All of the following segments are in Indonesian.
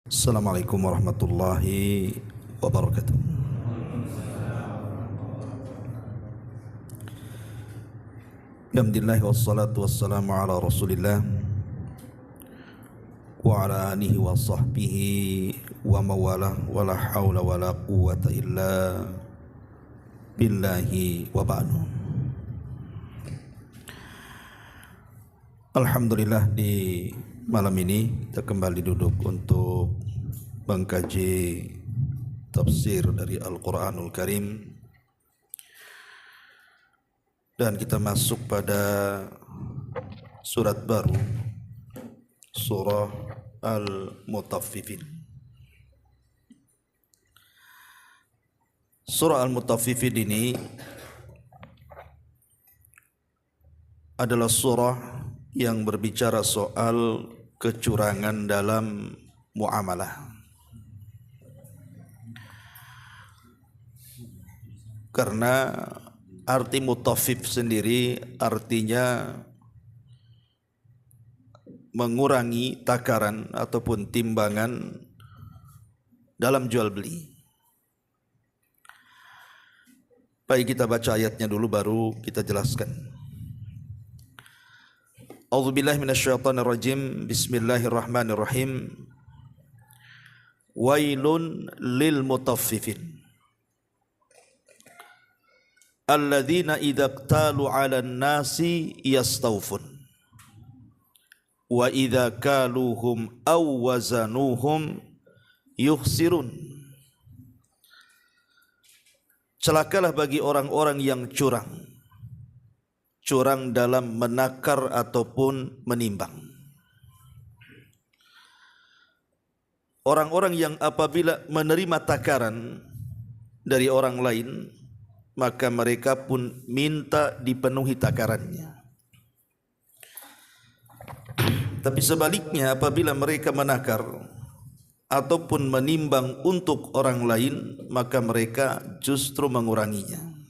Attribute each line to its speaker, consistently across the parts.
Speaker 1: Assalamualaikum warahmatullahi wabarakatuh. Alhamdulillah wassalatu wassalamu ala Rasulillah wa ala alihi wa sahbihi wa mawalah wa la hawla wa la quwwata illa billahi wa ba'du. Alhamdulillah, di malam ini kita kembali duduk untuk mengkaji tafsir dari Al-Quranul Karim, dan kita masuk pada surat baru, surah Al-Mutaffifin. Surah Al-Mutaffifin ini adalah surah yang berbicara soal kecurangan dalam muamalah. Karena arti mutaffif sendiri artinya mengurangi takaran ataupun timbangan dalam jual beli. Baik, kita baca ayatnya dulu baru kita jelaskan. A'udzubillahi minasyaitonirrajim. Bismillahirrahmanirrahim. Wailun lil mutaffifin alladzina idza qtalu 'alan nasi yastawfun wa idza kaluhum aw wazanuhum yukhsirun. Celakalah bagi orang-orang yang curang dalam menakar ataupun menimbang. Orang-orang yang apabila menerima takaran dari orang lain, maka mereka pun minta dipenuhi takarannya. Tapi sebaliknya, apabila mereka menakar ataupun menimbang untuk orang lain, maka mereka justru menguranginya.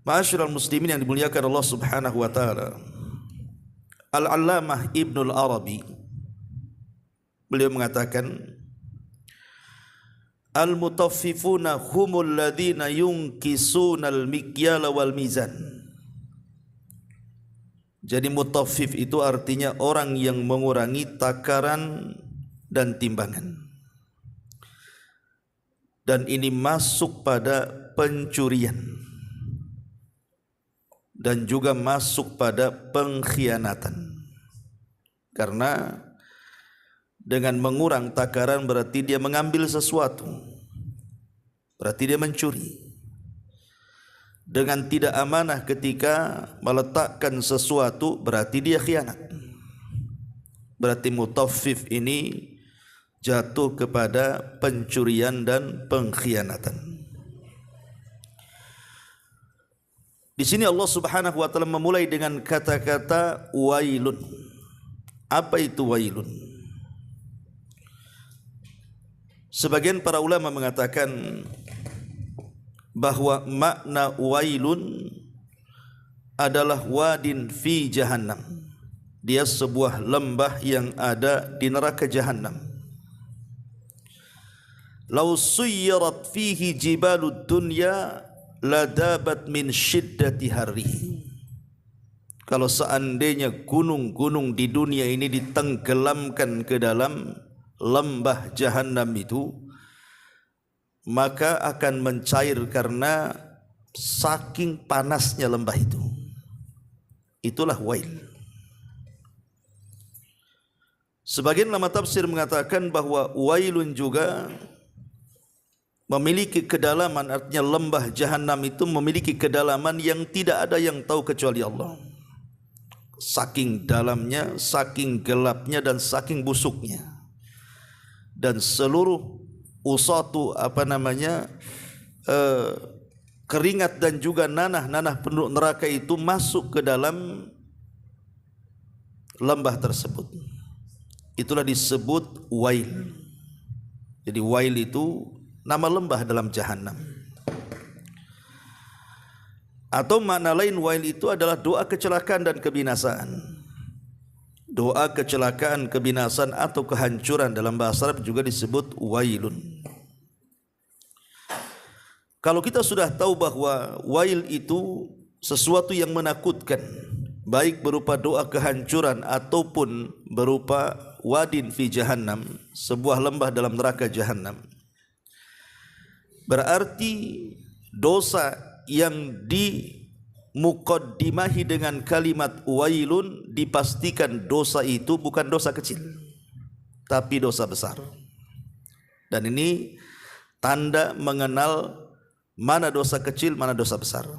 Speaker 1: Ma'asyiral muslimin yang dimuliakan Allah Subhanahu wa taala, Al-Allamah Ibnul Arabi beliau mengatakan, al-mutaffifuna humul ladzina yunkisuna al-mikyala wal mizan. Jadi mutaffif itu artinya orang yang mengurangi takaran dan timbangan. Dan ini masuk pada pencurian dan juga masuk pada pengkhianatan. Karena dengan mengurang takaran berarti dia mengambil sesuatu, berarti dia mencuri. Dengan tidak amanah ketika meletakkan sesuatu berarti dia khianat. Berarti mutaffif ini jatuh kepada pencurian dan pengkhianatan. Di sini Allah Subhanahu wa taala memulai dengan kata-kata wailun. Apa itu wailun? Sebagian para ulama mengatakan bahwa makna wailun adalah wadin fi jahannam. Dia sebuah lembah yang ada di neraka jahannam. Lau suyyarat fihi jibalud dunya ladabat min syiddati harrihi. Kalau seandainya gunung-gunung di dunia ini ditenggelamkan ke dalam lembah jahannam itu, maka akan mencair karena saking panasnya lembah itu. Itulah wail. Sebagian ulama tafsir mengatakan bahwa wailun juga memiliki kedalaman, artinya lembah jahannam itu memiliki kedalaman yang tidak ada yang tahu kecuali Allah. Saking dalamnya, saking gelapnya, dan saking busuknya. Dan seluruh usatu keringat dan juga nanah-nanah penduduk neraka itu masuk ke dalam lembah tersebut. Itulah disebut wail. Jadi wail itu nama lembah dalam jahannam. Atau makna lain wail itu adalah doa kecelakaan dan kebinasaan. Doa kecelakaan, kebinasan atau kehancuran dalam bahasa Arab juga disebut wailun. Kalau kita sudah tahu bahwa wail itu sesuatu yang menakutkan, baik berupa doa kehancuran ataupun berupa wadin fi jahannam, sebuah lembah dalam neraka jahannam, berarti dosa yang dimukaddimahi dengan kalimat wailun dipastikan dosa itu bukan dosa kecil, tapi dosa besar. Dan ini tanda mengenal mana dosa kecil, mana dosa besar.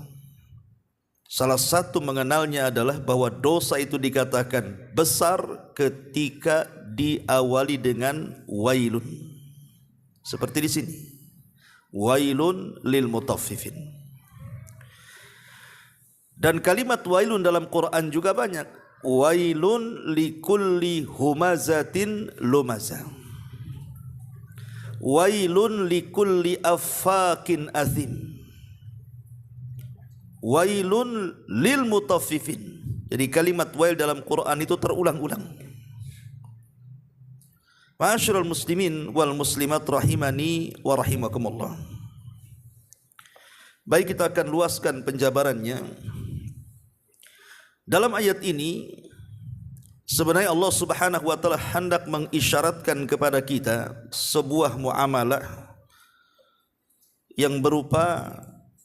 Speaker 1: Salah satu mengenalnya adalah bahwa dosa itu dikatakan besar ketika diawali dengan wailun. Seperti di sini. Wailun lil mutaffifin. Dan kalimat wailun dalam Quran juga banyak. Wailun likulli humazatin lumazah. Wailun likulli affakin azim. Wailun lil mutaffifin. Jadi kalimat wail dalam Quran itu terulang-ulang. Ma'asyiral muslimin wal muslimat rahimani wa rahimakumullah. Baik, kita akan luaskan penjabarannya. Dalam ayat ini sebenarnya Allah Subhanahu wa taala hendak mengisyaratkan kepada kita sebuah muamalah yang berupa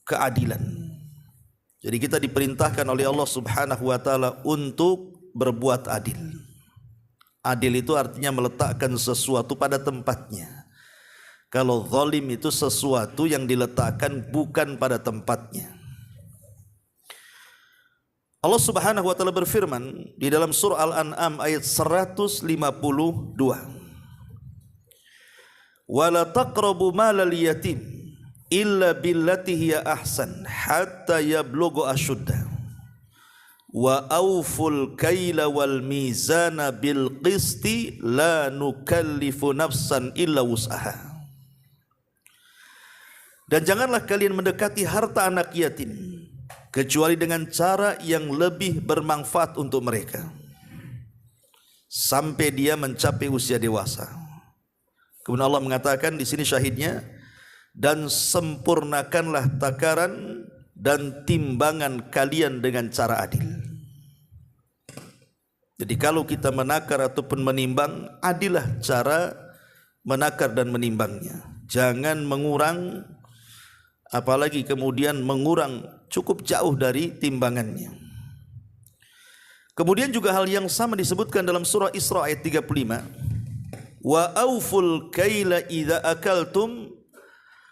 Speaker 1: keadilan. Jadi kita diperintahkan oleh Allah Subhanahu wa taala untuk berbuat adil. Adil itu artinya meletakkan sesuatu pada tempatnya. Kalau zalim itu sesuatu yang diletakkan bukan pada tempatnya. Allah Subhanahu wa taala berfirman di dalam surah Al-An'am ayat 152. Wala taqrabu malal yatim illa billati hiya ahsan hatta yablugha ashuddah wa awful kaila wal mizana bil qisti la nukallifu nafsan illa wus'aha. Dan janganlah kalian mendekati harta anak yatim kecuali dengan cara yang lebih bermanfaat untuk mereka sampai dia mencapai usia dewasa. Kemudian Allah mengatakan di sini syahidnya, dan sempurnakanlah takaran dan timbangan kalian dengan cara adil. Jadi kalau kita menakar ataupun menimbang, adillah cara menakar dan menimbangnya. Jangan mengurang, apalagi kemudian mengurang cukup jauh dari timbangannya. Kemudian juga hal yang sama disebutkan dalam surah Isra ayat 35. Wa auful kaila idza akaltum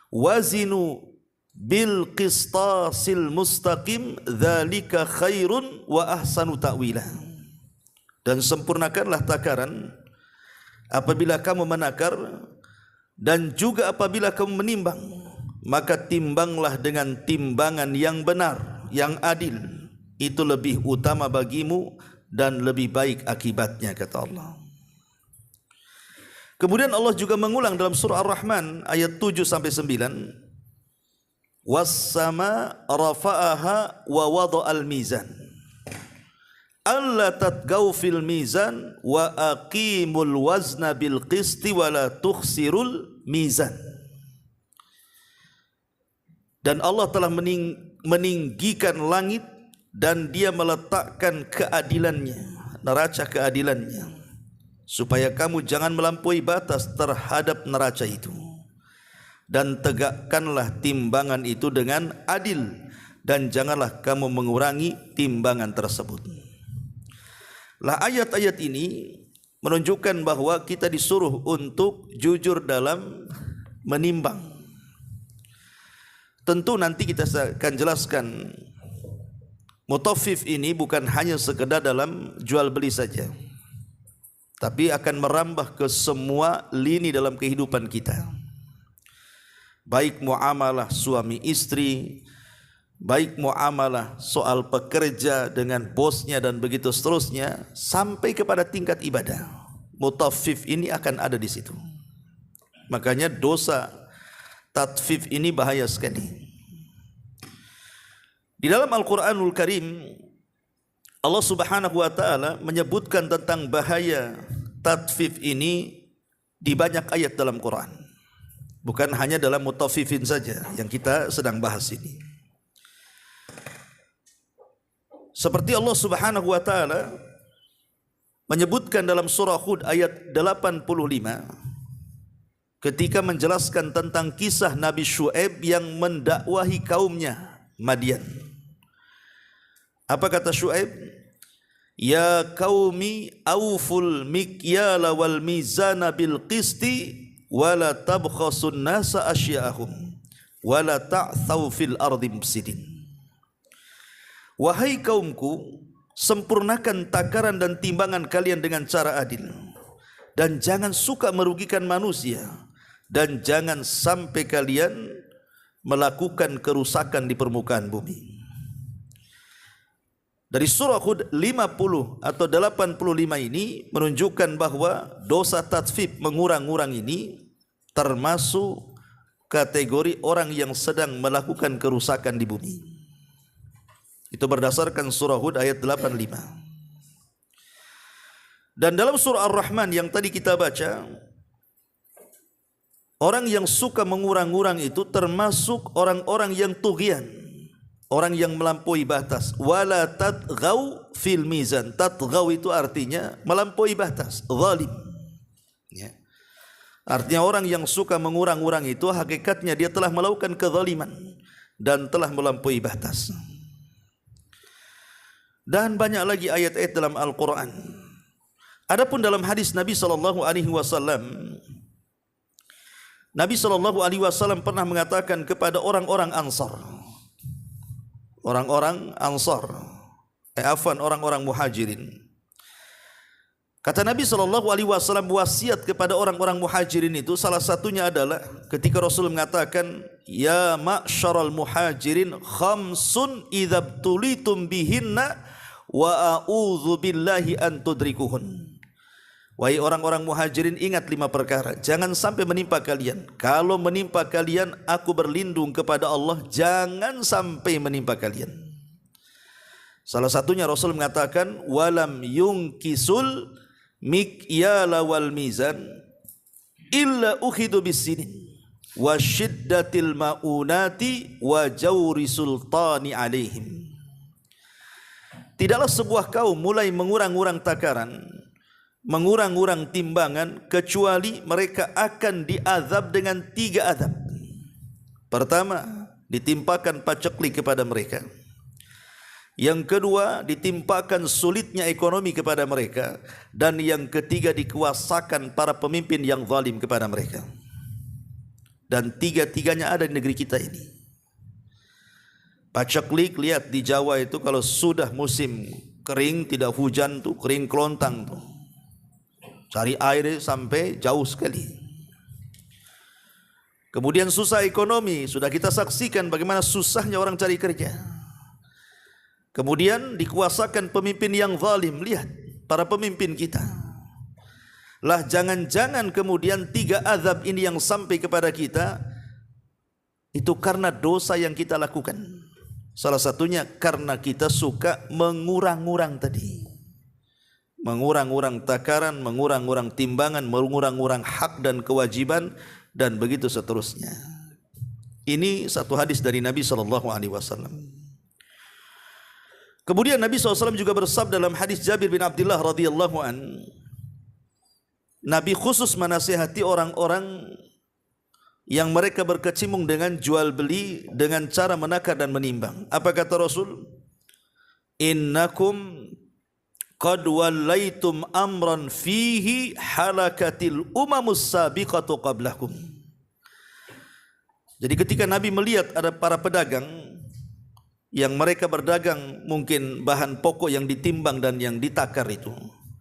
Speaker 1: wazinu bil qistasil mustaqim dzalika khairun wa ahsanu ta'wila. Dan sempurnakanlah takaran apabila kamu menakar, dan juga apabila kamu menimbang, maka timbanglah dengan timbangan yang benar, yang adil. Itu lebih utama bagimu dan lebih baik akibatnya, kata Allah. Kemudian Allah juga mengulang dalam surah Ar-Rahman ayat 7 sampai 9. Was-sama rafa'aha wa wada'al mizan alla tatgaw fil mizan wa aqimul wazna bil qisti wa la tukhsirul mizan. Dan Allah telah meninggikan langit dan dia meletakkan keadilannya, neraca keadilannya, supaya kamu jangan melampaui batas terhadap neraca itu. Dan tegakkanlah timbangan itu dengan adil, dan janganlah kamu mengurangi timbangan tersebut. Lah, ayat-ayat ini menunjukkan bahwa kita disuruh untuk jujur dalam menimbang. Tentu nanti kita akan jelaskan mutaffif ini bukan hanya sekedar dalam jual beli saja, tapi akan merambah ke semua lini dalam kehidupan kita. Baik muamalah suami istri, baik muamalah soal pekerja dengan bosnya dan begitu seterusnya, sampai kepada tingkat ibadah. Mutaffif ini akan ada di situ. Makanya dosa tatfif ini bahaya sekali. Di dalam Al-Quranul Karim Allah Subhanahu wa taala menyebutkan tentang bahaya tatfif ini di banyak ayat dalam Quran. Bukan hanya dalam mutaffifin saja yang kita sedang bahas ini. Seperti Allah Subhanahu wa taala menyebutkan dalam surah Hud ayat 85 ketika menjelaskan tentang kisah Nabi Syuaib yang mendakwahi kaumnya Madian. Apa kata Syuaib? Ya qaumi auful mikyala wal mizana bil qisti wala tabkhasun nasa asya'ahum wala ta'thaw fil ardi mufsidin. Wahai kaumku, sempurnakan takaran dan timbangan kalian dengan cara adil, dan jangan suka merugikan manusia, dan jangan sampai kalian melakukan kerusakan di permukaan bumi. Dari surah Hud 50 atau 85 ini menunjukkan bahwa dosa tatfif mengurang-urang ini termasuk kategori orang yang sedang melakukan kerusakan di bumi. Itu berdasarkan surah Hud ayat 85. Dan dalam surah Ar-Rahman yang tadi kita baca, orang yang suka mengurang-urang itu termasuk orang-orang yang tughyan, orang yang melampaui batas. Wala tatghaw fil mizan. Tatghaw itu artinya melampaui batas, zalim. Ya. Artinya orang yang suka mengurang-urang itu hakikatnya dia telah melakukan kezaliman dan telah melampaui batas. Dan banyak lagi ayat-ayat dalam Al-Quran. Adapun dalam hadis Nabi sallallahu alaihi wasallam, Nabi sallallahu alaihi wasallam pernah mengatakan kepada orang-orang Ansar, orang-orang Muhajirin. Kata Nabi sallallahu alaihi wasallam, wasiat kepada orang-orang Muhajirin itu salah satunya adalah ketika Rasul mengatakan, ya ma'syaral muhajirin khamsun idza btulitum bihinna wa a'udzu billahi an tudrikuhun. Wahai orang-orang Muhajirin, ingat 5 perkara, jangan sampai menimpa kalian. Kalau menimpa kalian, aku berlindung kepada Allah, jangan sampai menimpa kalian. Salah satunya Rasul mengatakan, walam yungkisul mikyala wal mizan illa ukhidu bisinin wa syiddatil maunati wa jawri sultani alaihim. Tidaklah sebuah kaum mulai mengurang-urang takaran, mengurang-urang timbangan, kecuali mereka akan diazab dengan 3 azab. Pertama, ditimpakan paceklik kepada mereka. Yang kedua, ditimpakan sulitnya ekonomi kepada mereka. Dan yang ketiga, dikuasakan para pemimpin yang zalim kepada mereka. Dan 3-tiganya ada di negeri kita ini. Paceklik, lihat di Jawa itu kalau sudah musim kering, tidak hujan tuh, kering kelontang tuh. Cari air sampai jauh sekali. Kemudian susah ekonomi, sudah kita saksikan bagaimana susahnya orang cari kerja. Kemudian dikuasakan pemimpin yang zalim, lihat para pemimpin kita. Lah jangan-jangan kemudian 3 azab ini yang sampai kepada kita itu karena dosa yang kita lakukan. Salah satunya karena kita suka mengurang-urang tadi. Mengurang-urang takaran, mengurang-urang timbangan, mengurang-urang hak dan kewajiban, dan begitu seterusnya. Ini satu hadis dari Nabi SAW. Kemudian Nabi SAW juga bersabda dalam hadis Jabir bin Abdullah radhiyallahu an, Nabi khusus menasihati orang-orang yang mereka berkecimpung dengan jual beli dengan cara menakar dan menimbang. Apa kata Rasul? Innakum qad wallaitum amran fihi halakatil umamus sabiqatu qablakum. Jadi ketika Nabi melihat ada para pedagang yang mereka berdagang mungkin bahan pokok yang ditimbang dan yang ditakar itu,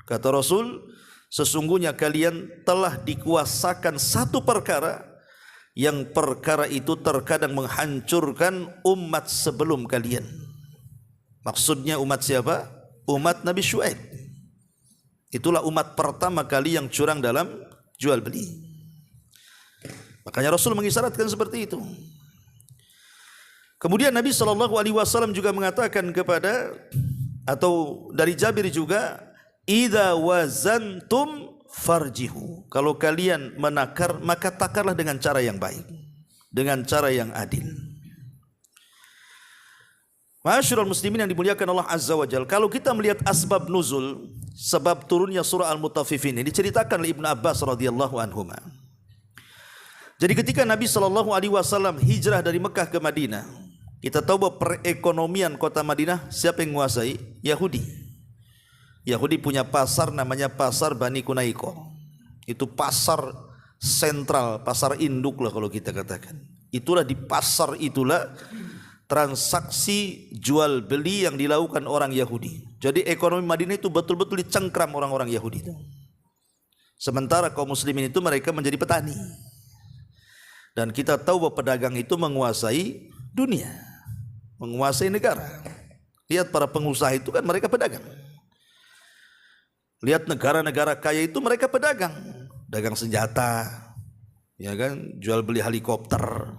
Speaker 1: kata Rasul, sesungguhnya kalian telah dikuasakan satu perkara yang perkara itu terkadang menghancurkan umat sebelum kalian. Maksudnya umat siapa? Umat Nabi Syuaib. Itulah umat pertama kali yang curang dalam jual beli. Makanya Rasul mengisyaratkan seperti itu. Kemudian Nabi SAW juga mengatakan kepada Atau dari Jabir juga, idza wazantum farjihu. Kalau kalian menakar, maka takarlah dengan cara yang baik, dengan cara yang adil. Ma'asyiral muslimin yang dimuliakan Allah Azza wa Jalla, kalau kita melihat asbab nuzul, sebab turunnya surah Al-Mutaffifin ini diceritakan oleh Ibnu Abbas radhiyallahu anhuma. Jadi ketika Nabi SAW hijrah dari Mekah ke Madinah, kita tahu bahwa perekonomian kota Madinah siapa yang menguasai? Yahudi. Yahudi punya pasar namanya pasar Bani Kunaiko. Itu pasar sentral, pasar induk lah kalau kita katakan. Itulah di pasar itulah transaksi jual beli yang dilakukan orang Yahudi. Jadi ekonomi Madinah itu betul-betul dicengkram orang-orang Yahudi itu. Sementara kaum muslimin itu mereka menjadi petani. Dan kita tahu bahwa pedagang itu menguasai dunia, menguasai negara. Lihat para pengusaha itu kan mereka pedagang. Lihat negara-negara kaya itu mereka pedagang, dagang senjata, ya kan, jual beli helikopter,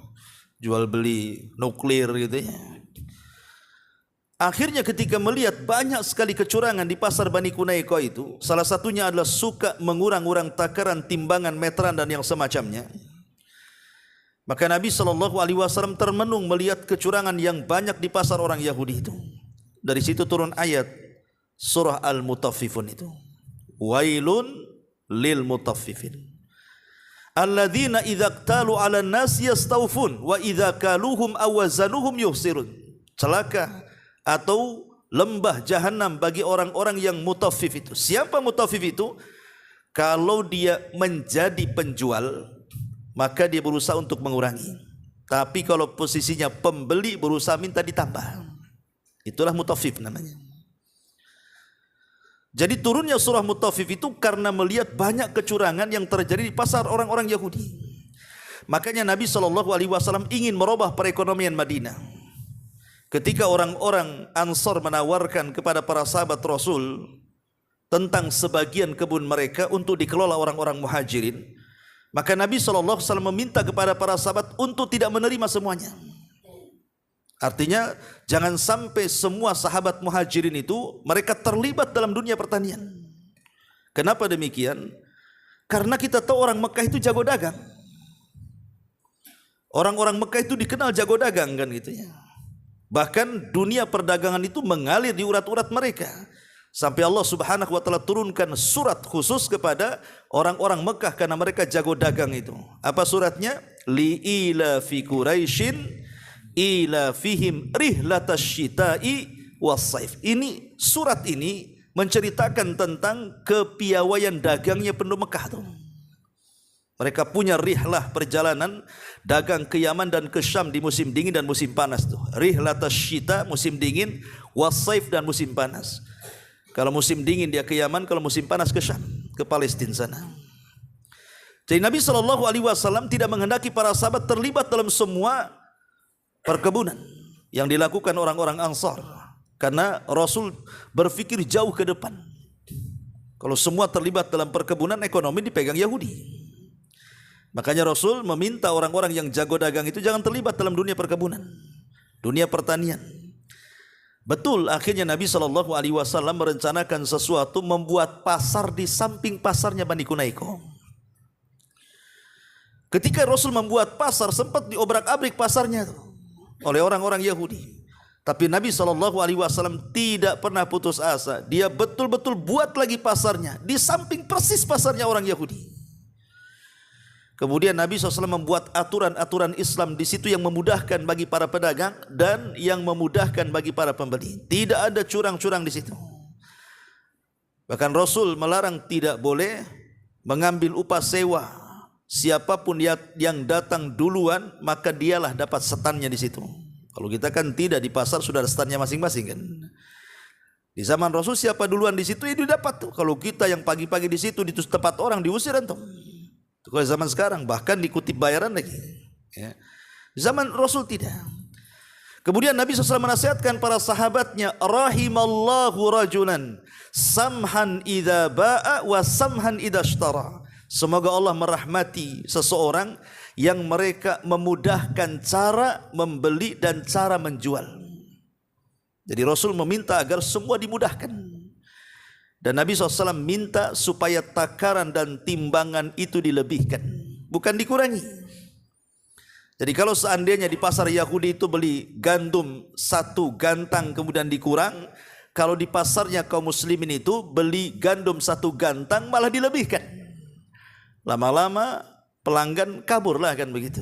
Speaker 1: jual beli nuklir gitu ya. Akhirnya ketika melihat banyak sekali kecurangan di pasar Bani Kunaiko itu, salah satunya adalah suka mengurang-urang takaran, timbangan, meteran dan yang semacamnya. Maka Nabi SAW termenung melihat kecurangan yang banyak di pasar orang Yahudi itu. Dari situ turun ayat surah Al-Mutaffifun itu. Wailun lil mutaffifin. Alladzina idza qtalu 'alan nasi yastawfun wa idza kaluhum aw wazanuhum yuhsirun. Celaka atau lembah jahanam bagi orang-orang yang mutaffif itu. Siapa mutaffif itu? Kalau dia menjadi penjual, maka dia berusaha untuk mengurangi. Tapi kalau posisinya pembeli, berusaha minta ditambah. Itulah mutaffif namanya. Jadi turunnya surah Mutaffif itu karena melihat banyak kecurangan yang terjadi di pasar orang-orang Yahudi. Makanya Nabi SAW ingin merubah perekonomian Madinah. Ketika orang-orang Ansar menawarkan kepada para sahabat Rasul tentang sebagian kebun mereka untuk dikelola orang-orang Muhajirin, maka Nabi SAW meminta kepada para sahabat untuk tidak menerima semuanya. Artinya jangan sampai semua sahabat Muhajirin itu mereka terlibat dalam dunia pertanian. Kenapa demikian? Karena kita tahu orang Mekah itu jago dagang. Orang-orang Mekah itu dikenal jago dagang kan gitu ya. Bahkan dunia perdagangan itu mengalir di urat-urat mereka. Sampai Allah Subhanahu wa taala turunkan surat khusus kepada orang-orang Mekah karena mereka jago dagang itu. Apa suratnya? Li ila fi Quraisyin ila fihim rihlatash syita'i was-saif. Ini surat ini menceritakan tentang kepiawaian dagangnya penduduk Mekah tuh. Mereka punya rihlah perjalanan dagang ke Yaman dan ke Syam di musim dingin dan musim panas tuh. Rihlatash syita musim dingin, was-saif dan musim panas. Kalau musim dingin dia ke Yaman, kalau musim panas ke Syam, ke Palestina sana. Jadi Nabi SAW tidak menghendaki para sahabat terlibat dalam semua perkebunan yang dilakukan orang-orang Ansar. Karena Rasul berpikir jauh ke depan. Kalau semua terlibat dalam perkebunan, ekonomi dipegang Yahudi. Makanya Rasul meminta orang-orang yang jago dagang itu jangan terlibat dalam dunia perkebunan, dunia pertanian. Betul, akhirnya Nabi SAW merencanakan sesuatu, membuat pasar di samping pasarnya Bani Kunaiko. Ketika Rasul membuat pasar, sempat diobrak-abrik pasarnya oleh orang-orang Yahudi. Tapi Nabi SAW tidak pernah putus asa. Dia betul-betul buat lagi pasarnya di samping persis pasarnya orang Yahudi. Kemudian Nabi SAW membuat aturan-aturan Islam di situ yang memudahkan bagi para pedagang dan yang memudahkan bagi para pembeli. Tidak ada curang-curang di situ. Bahkan Rasul melarang tidak boleh mengambil upah sewa. Siapapun yang datang duluan, maka dialah dapat setannya di situ. Kalau kita kan tidak, di pasar sudah ada setannya masing-masing kan. Di zaman Rasul siapa duluan di situ, itu dapat tuh. Kalau kita yang pagi-pagi di situ, di tempat orang diusir antum. Kalau zaman sekarang bahkan dikutip bayaran lagi. Ya. Zaman Rasul tidak. Kemudian Nabi SAW menasihatkan para sahabatnya, rahimallahu rajulan samhan idza ba'a wa samhan idza ishtara. Semoga Allah merahmati seseorang yang mereka memudahkan cara membeli dan cara menjual. Jadi Rasul meminta agar semua dimudahkan. Dan Nabi SAW minta supaya takaran dan timbangan itu dilebihkan, bukan dikurangi. Jadi kalau seandainya di pasar Yahudi itu beli gandum 1 gantang kemudian dikurang, kalau di pasarnya kaum muslimin itu beli gandum 1 gantang malah dilebihkan. Lama-lama pelanggan kaburlah kan begitu.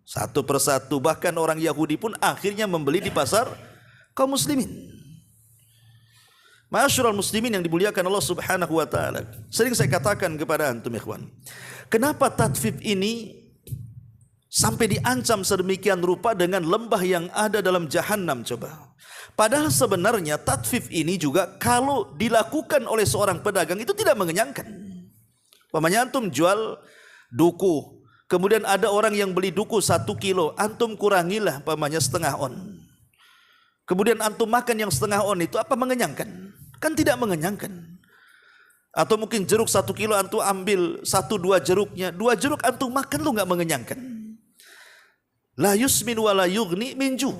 Speaker 1: Satu persatu, bahkan orang Yahudi pun akhirnya membeli di pasar kaum muslimin. Ma'asyiral muslimin yang dimuliakan Allah Subhanahu wa taala. Sering saya katakan kepada antum ikhwan, kenapa tatfif ini sampai diancam sedemikian rupa dengan lembah yang ada dalam jahanam coba. Padahal sebenarnya tatfif ini juga kalau dilakukan oleh seorang pedagang itu tidak mengenyangkan. Pamannya antum jual duku, kemudian ada orang yang beli duku 1 kilo, antum kurangilah pamannya setengah on. Kemudian antum makan yang setengah on itu apa mengenyangkan? Kan tidak mengenyangkan. Atau mungkin jeruk 1 kilo antum ambil 1-2 jeruknya, 2 jeruk antum makan lu nggak mengenyangkan. La yusmin wa la yughni min ju'.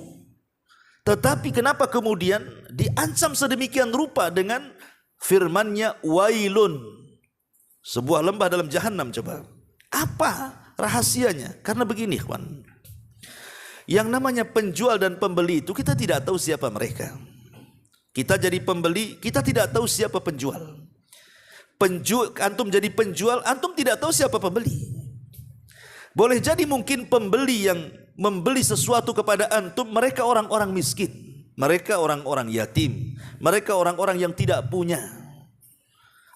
Speaker 1: Tetapi kenapa kemudian diancam sedemikian rupa dengan firman-Nya wailun, sebuah lembah dalam jahanam coba. Apa rahasianya? Karena begini ikhwan, yang namanya penjual dan pembeli itu kita tidak tahu siapa mereka. Kita jadi pembeli, kita tidak tahu siapa penjual. Antum jadi penjual, antum tidak tahu siapa pembeli. Boleh jadi mungkin pembeli yang membeli sesuatu kepada antum, mereka orang-orang miskin, mereka orang-orang yatim, mereka orang-orang yang tidak punya.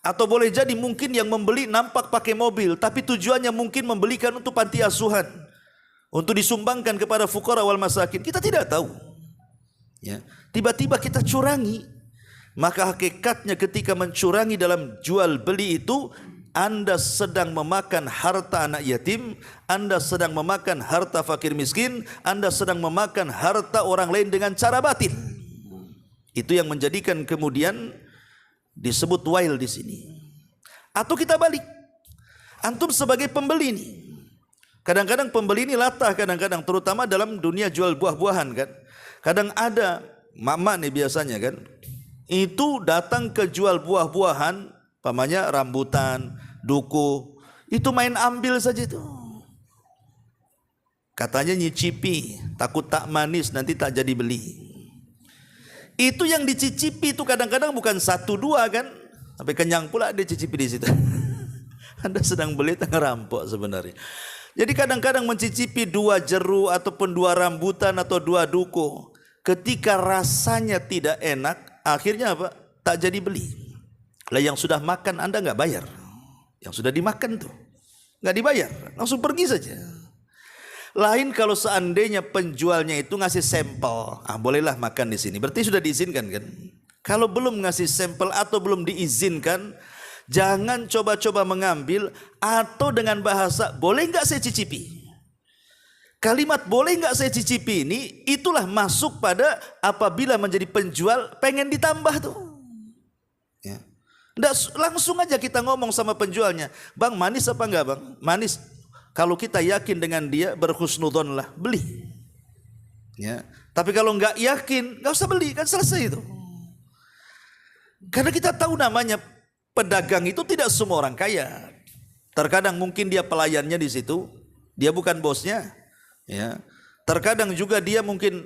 Speaker 1: Atau boleh jadi mungkin yang membeli nampak pakai mobil, tapi tujuannya mungkin membelikan untuk panti asuhan, untuk disumbangkan kepada fuqara wal masakin. Kita tidak tahu. Ya, tiba-tiba kita curangi. Maka hakikatnya ketika mencurangi dalam jual beli itu, Anda sedang memakan harta anak yatim, Anda sedang memakan harta fakir miskin, Anda sedang memakan harta orang lain dengan cara batil. Itu yang menjadikan kemudian disebut wail di sini. Atau kita balik, antum sebagai pembeli ini, kadang-kadang pembeli ini latah, kadang-kadang terutama dalam dunia jual buah-buahan kan. Kadang ada mak-mak nih biasanya kan, itu datang ke jual buah-buahan, pamannya rambutan, duku, itu main ambil saja itu. Katanya nyicipi, takut tak manis nanti tak jadi beli. Itu yang dicicipi itu kadang-kadang bukan 1-2 kan, sampai kenyang pula dia cicipi di situ. Anda sedang beli tak ngerampok sebenarnya. Jadi kadang-kadang mencicipi 2 jeruk ataupun 2 rambutan atau 2 duku, ketika rasanya tidak enak, akhirnya apa? Tak jadi beli. Lah yang sudah makan Anda nggak bayar, yang sudah dimakan tuh nggak dibayar, langsung pergi saja. Lain kalau seandainya penjualnya itu ngasih sampel, bolehlah makan di sini, berarti sudah diizinkan kan. Kalau belum ngasih sampel atau belum diizinkan, jangan coba-coba mengambil. Atau dengan bahasa boleh nggak saya cicipi, kalimat boleh nggak saya cicipi ini itulah masuk pada apabila menjadi penjual pengen ditambah tuh. Ya. Nggak, langsung aja kita ngomong sama penjualnya, bang manis apa enggak bang? Manis. Kalau kita yakin dengan dia berhusnudzon lah beli. Ya. Tapi kalau nggak yakin nggak usah beli, kan selesai itu. Karena kita tahu namanya pedagang itu tidak semua orang kaya. Terkadang mungkin dia pelayannya di situ, dia bukan bosnya. Ya. Terkadang juga dia mungkin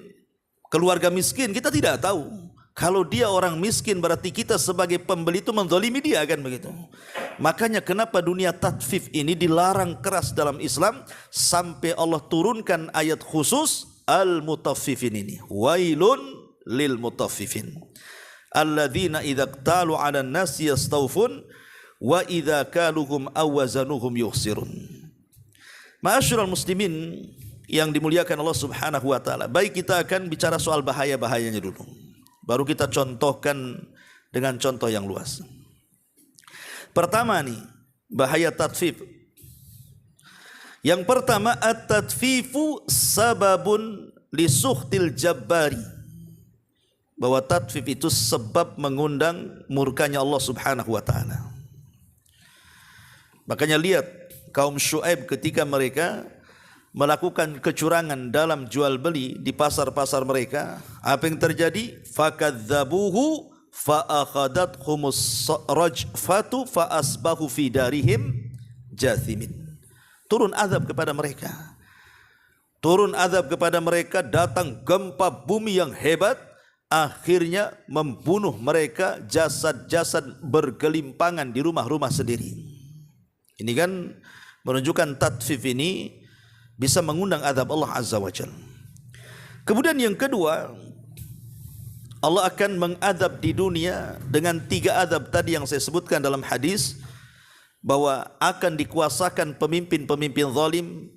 Speaker 1: keluarga miskin, kita tidak tahu. Kalau dia orang miskin berarti kita sebagai pembeli itu menzalimi dia kan begitu. Makanya kenapa dunia tatfif ini dilarang keras dalam Islam sampai Allah turunkan ayat khusus al-mutaffifin ini. Wailun lil mutaffifin. Alladzina idza qtalu 'alan nasi yastawfun wa idza kaluhum aw wazanuhum yukhsirun. Ma'asyiral muslimin yang dimuliakan Allah Subhanahu wa taala, baik kita akan bicara soal bahaya-bahayanya dulu. Baru kita contohkan dengan contoh yang luas. Pertama nih, bahaya tatfif. Yang pertama, at-tatfifu sababun li sukhtil jabbari. Bahwa tatfif itu sebab mengundang murkanya Allah Subhanahu wa taala. Makanya lihat kaum Syuaib ketika mereka melakukan kecurangan dalam jual beli di pasar-pasar mereka, apa yang terjadi? Fakadzabuhu fa'akhadathumus rajfatu fa'asbahu fi darihim jathimin. Turun azab kepada mereka. Turun azab kepada mereka, datang gempa bumi yang hebat, akhirnya membunuh mereka, jasad-jasad bergelimpangan di rumah-rumah sendiri. Ini kan menunjukkan tatfif ini bisa mengundang azab Allah Azza wa Jalla. Kemudian yang kedua, Allah akan mengadab di dunia dengan 3 azab tadi yang saya sebutkan dalam hadis, bahwa akan dikuasakan pemimpin-pemimpin zalim,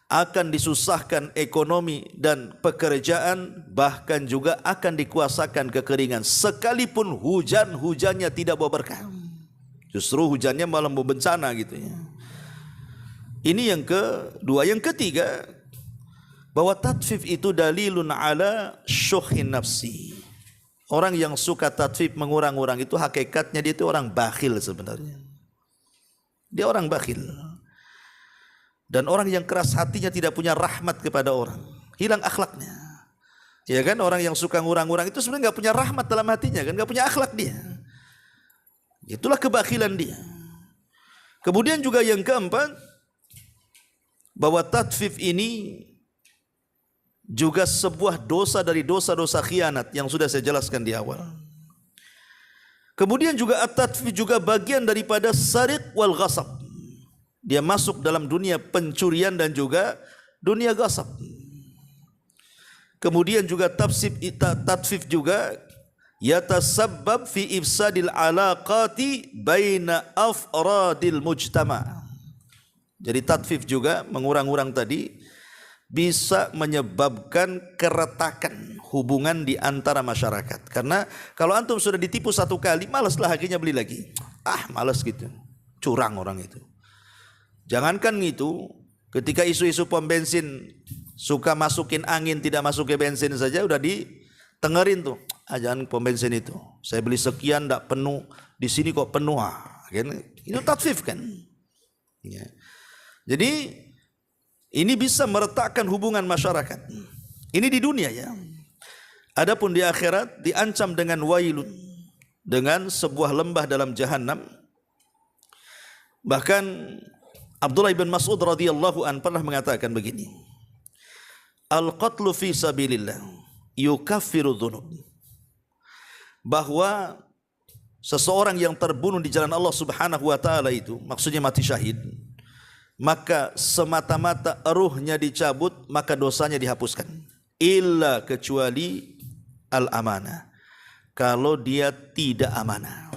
Speaker 1: akan disusahkan ekonomi dan pekerjaan, bahkan juga akan dikuasakan kekeringan. Sekalipun hujannya tidak bawa berkah, justru hujannya malah membencana gitu ya. Ini yang kedua. Yang ketiga, bahwa tatfif itu dalilun ala syuhin nafsi. Orang yang suka tatfif, mengurang-urang, itu hakikatnya dia itu orang bakhil sebenarnya. Dia orang bakhil. Dan orang yang keras hatinya, tidak punya rahmat kepada orang, hilang akhlaknya. Ya kan, orang yang suka ngurang-ngurang itu sebenarnya enggak punya rahmat dalam hatinya kan, enggak punya akhlak dia. Itulah kebakhilan dia. Kemudian juga yang keempat, bahwa tatfif ini juga sebuah dosa dari dosa-dosa khianat yang sudah saya jelaskan di awal. Kemudian juga at-tatfif juga bagian daripada sariq wal ghasab. Dia masuk dalam dunia pencurian dan juga dunia ghasab. Kemudian juga tatfif juga yatasabbab fi ifsadil alaqati baina afradil mujtama'. Jadi tatfif juga, mengurang-urang tadi, bisa menyebabkan keretakan hubungan di antara masyarakat. Karena kalau antum sudah ditipu satu kali, malaslah akhirnya beli lagi. Malas gitu. Curang orang itu. Jangankan itu, ketika isu-isu pom bensin suka masukin angin, tidak masuk ke bensin saja udah ditengerin tuh. Jangan pom bensin itu. Saya beli sekian enggak penuh, di sini kok penuh. Itu tatfif kan? Ya. Jadi ini bisa meretakkan hubungan masyarakat. Ini di dunia ya. Adapun di akhirat diancam dengan wailun, dengan sebuah lembah dalam jahanam. Bahkan Abdullah bin Mas'ud radhiyallahu an pernah mengatakan begini, al-qatlu fi sabilillah yukaffiru dhunub. Bahwa seseorang yang terbunuh di jalan Allah Subhanahu wa taala itu, maksudnya mati syahid, maka semata-mata ruhnya dicabut, maka dosanya dihapuskan. Illa, kecuali al-amanah, kalau dia tidak amanah.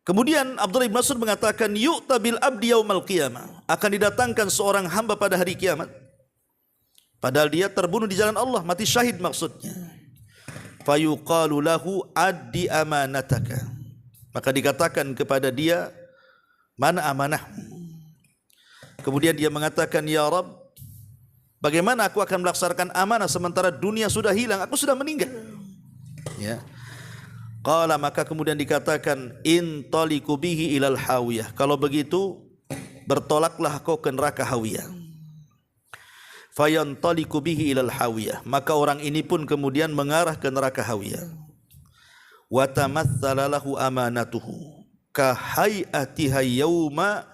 Speaker 1: Kemudian Abdullah bin Mas'ud mengatakan, yu'ta bil abdi yaumal qiyamah, akan didatangkan seorang hamba pada hari kiamat, padahal dia terbunuh di jalan Allah, mati syahid maksudnya. Fayuqalu lahu addi amanataka, maka dikatakan kepada dia, mana amanahmu? Kemudian dia mengatakan, ya Rabb, bagaimana aku akan melaksanakan amanah sementara dunia sudah hilang, aku sudah meninggal. Ya. Qala, maka kemudian dikatakan, intaliqu bihi ilal hawiyah, kalau begitu bertolaklah kau ke neraka hawiyah. Fayantaliqu bihi ilal hawiyah, maka orang ini pun kemudian mengarah ke neraka hawiyah. Wa tamatsala lahu amanatuhu kahayatiha yawma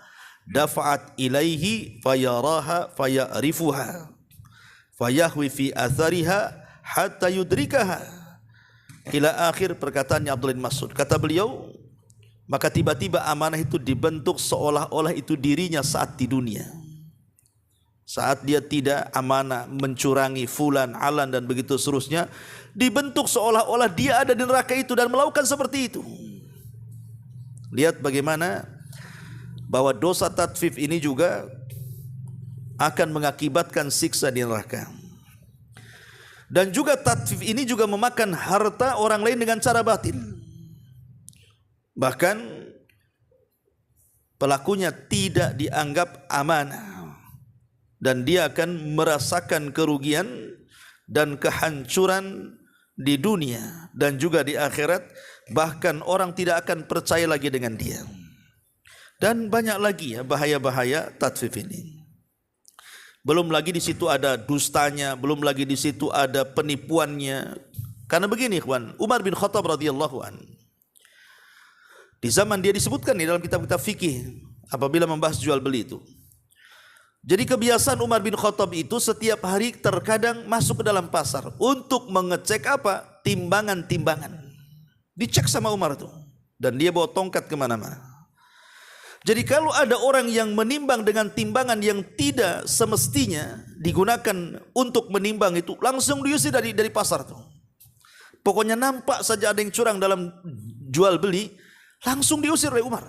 Speaker 1: dafa'at ilaihi fayaraha fayarifuha fayahwi fi athariha hatta yudrikaha, ila akhir perkataannya Abdullah bin Mas'ud. Kata beliau, maka tiba-tiba amanah itu dibentuk seolah-olah itu dirinya saat di dunia, saat dia tidak amanah, mencurangi fulan, alan dan begitu seterusnya, dibentuk seolah-olah dia ada di neraka itu dan melakukan seperti itu. Lihat bagaimana bahwa dosa tatfif ini juga akan mengakibatkan siksa di neraka. Dan juga tatfif ini juga memakan harta orang lain dengan cara batil. Bahkan pelakunya tidak dianggap amanah, dan dia akan merasakan kerugian dan kehancuran di dunia dan juga di akhirat. Bahkan orang tidak akan percaya lagi dengan dia. Dan banyak lagi ya bahaya-bahaya tatfif ini. belum lagi di situ ada dustanya, belum lagi di situ ada penipuannya. Karena begini, ikhwan, Umar bin Khattab radhiyallahu an, di zaman dia disebutkan di dalam kitab-kitab fikih apabila membahas jual beli itu. Jadi kebiasaan Umar bin Khattab itu setiap hari terkadang masuk ke dalam pasar untuk mengecek apa? Timbangan-timbangan. Dicek sama Umar itu. Dan dia bawa tongkat kemana-mana. Jadi kalau ada orang yang menimbang dengan timbangan yang tidak semestinya digunakan untuk menimbang itu, langsung diusir dari pasar tuh. Pokoknya nampak saja ada yang curang dalam jual beli, langsung diusir oleh Umar.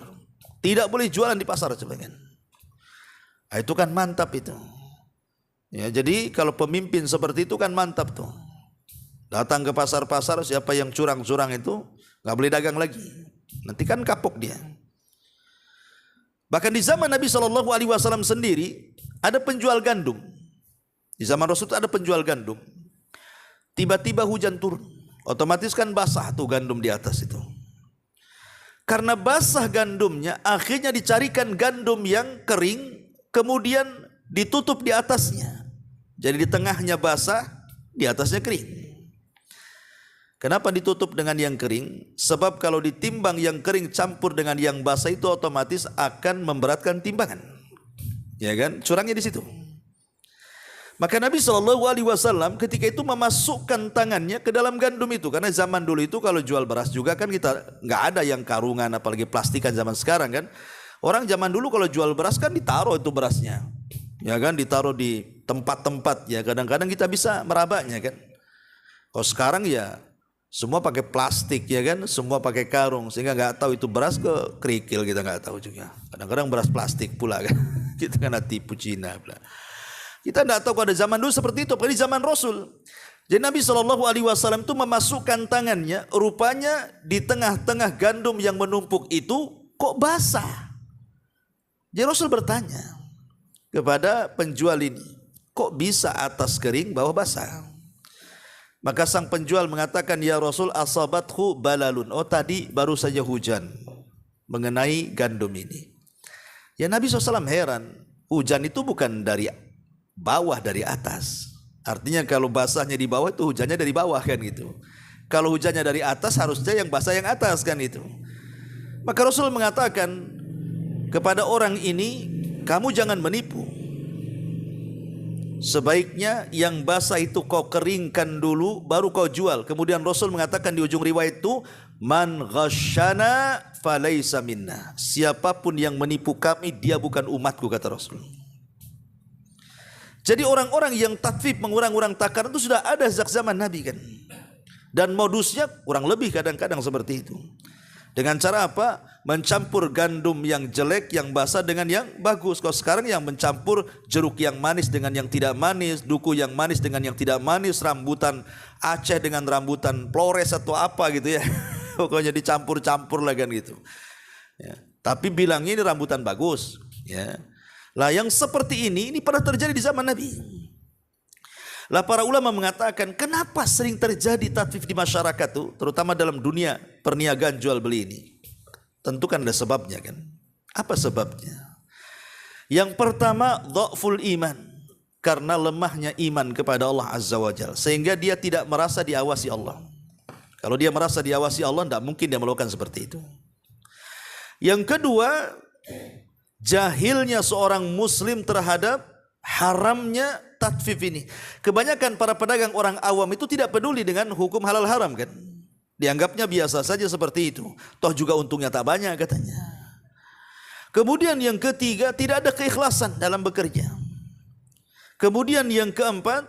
Speaker 1: Tidak boleh jualan di pasar sebagian. Itu kan mantap itu. Ya, jadi kalau pemimpin seperti itu kan mantap tuh. Datang ke pasar-pasar, siapa yang curang-curang itu nggak boleh dagang lagi. Nanti kan kapok dia. Bahkan di zaman Nabi SAW sendiri ada penjual gandum. Di zaman Rasul itu ada penjual gandum. Tiba-tiba hujan turun, otomatis kan basah tuh gandum di atas itu. Karena basah gandumnya, akhirnya dicarikan gandum yang kering, kemudian ditutup di atasnya. Jadi di tengahnya basah, di atasnya kering. Kenapa ditutup dengan yang kering? Sebab kalau ditimbang yang kering campur dengan yang basah itu otomatis akan memberatkan timbangan. Ya kan? Curangnya di situ. Maka Nabi SAW ketika itu memasukkan tangannya ke dalam gandum itu. Karena zaman dulu itu kalau jual beras juga kan kita nggak ada yang karungan, apalagi plastikan zaman sekarang kan. Orang zaman dulu kalau jual beras kan ditaruh itu berasnya. Ya kan, ditaruh di tempat-tempat ya. Kadang-kadang kita bisa merabanya kan. Kalau sekarang ya semua pakai plastik ya kan, semua pakai karung sehingga nggak tahu itu beras ke kerikil, kita nggak tahu juga. Kadang-kadang beras plastik pula kan. Kita kena tipu Cina pula. Kita tidak tahu pada zaman dulu seperti itu, apalagi zaman Rasul. Jadi Nabi SAW itu memasukkan tangannya, rupanya di tengah-tengah gandum yang menumpuk itu kok basah. Jadi Rasul bertanya kepada penjual ini, kok bisa atas kering bawah basah? Maka sang penjual mengatakan, ya Rasul, asabathu balalun. Oh tadi baru saja hujan mengenai gandum ini. Ya Nabi SAW heran, hujan itu bukan dari bawah, dari atas. Artinya kalau basahnya di bawah itu hujannya dari bawah kan gitu. Kalau hujannya dari atas harusnya yang basah yang atas kan itu. Maka Rasul mengatakan kepada orang ini, kamu jangan menipu. Sebaiknya yang basah itu kau keringkan dulu, baru kau jual. Kemudian Rasul mengatakan di ujung riwayat itu, man ghasyana falaysa minna. Siapapun yang menipu kami, dia bukan umatku, kata Rasul. Jadi orang-orang yang tatfif, mengurang-urang takaran itu sudah ada sejak zaman Nabi kan. Dan modusnya kurang lebih kadang-kadang seperti itu. Dengan cara apa? Mencampur gandum yang jelek, yang basah dengan yang bagus. Kalau sekarang yang mencampur jeruk yang manis dengan yang tidak manis, duku yang manis dengan yang tidak manis, rambutan Aceh dengan rambutan Flores atau apa gitu ya. Pokoknya dicampur-campur lah kan gitu. Ya. Tapi bilangnya ini rambutan bagus. Ya. Lah yang seperti ini pernah terjadi di zaman Nabi. Lah para ulama mengatakan kenapa sering terjadi tatfif di masyarakat itu, terutama dalam dunia perniagaan jual beli ini. Tentu kan ada sebabnya kan. Apa sebabnya? Yang pertama, dha'ful iman. Karena lemahnya iman kepada Allah Azza wa Jalla, sehingga dia tidak merasa diawasi Allah. Kalau dia merasa diawasi Allah, tidak mungkin dia melakukan seperti itu. Yang kedua, jahilnya seorang muslim terhadap haramnya tatfif ini. Kebanyakan para pedagang orang awam itu tidak peduli dengan hukum halal haram kan. Dianggapnya biasa saja seperti itu. Toh juga untungnya tak banyak katanya. Kemudian yang ketiga, tidak ada keikhlasan dalam bekerja. Kemudian yang keempat,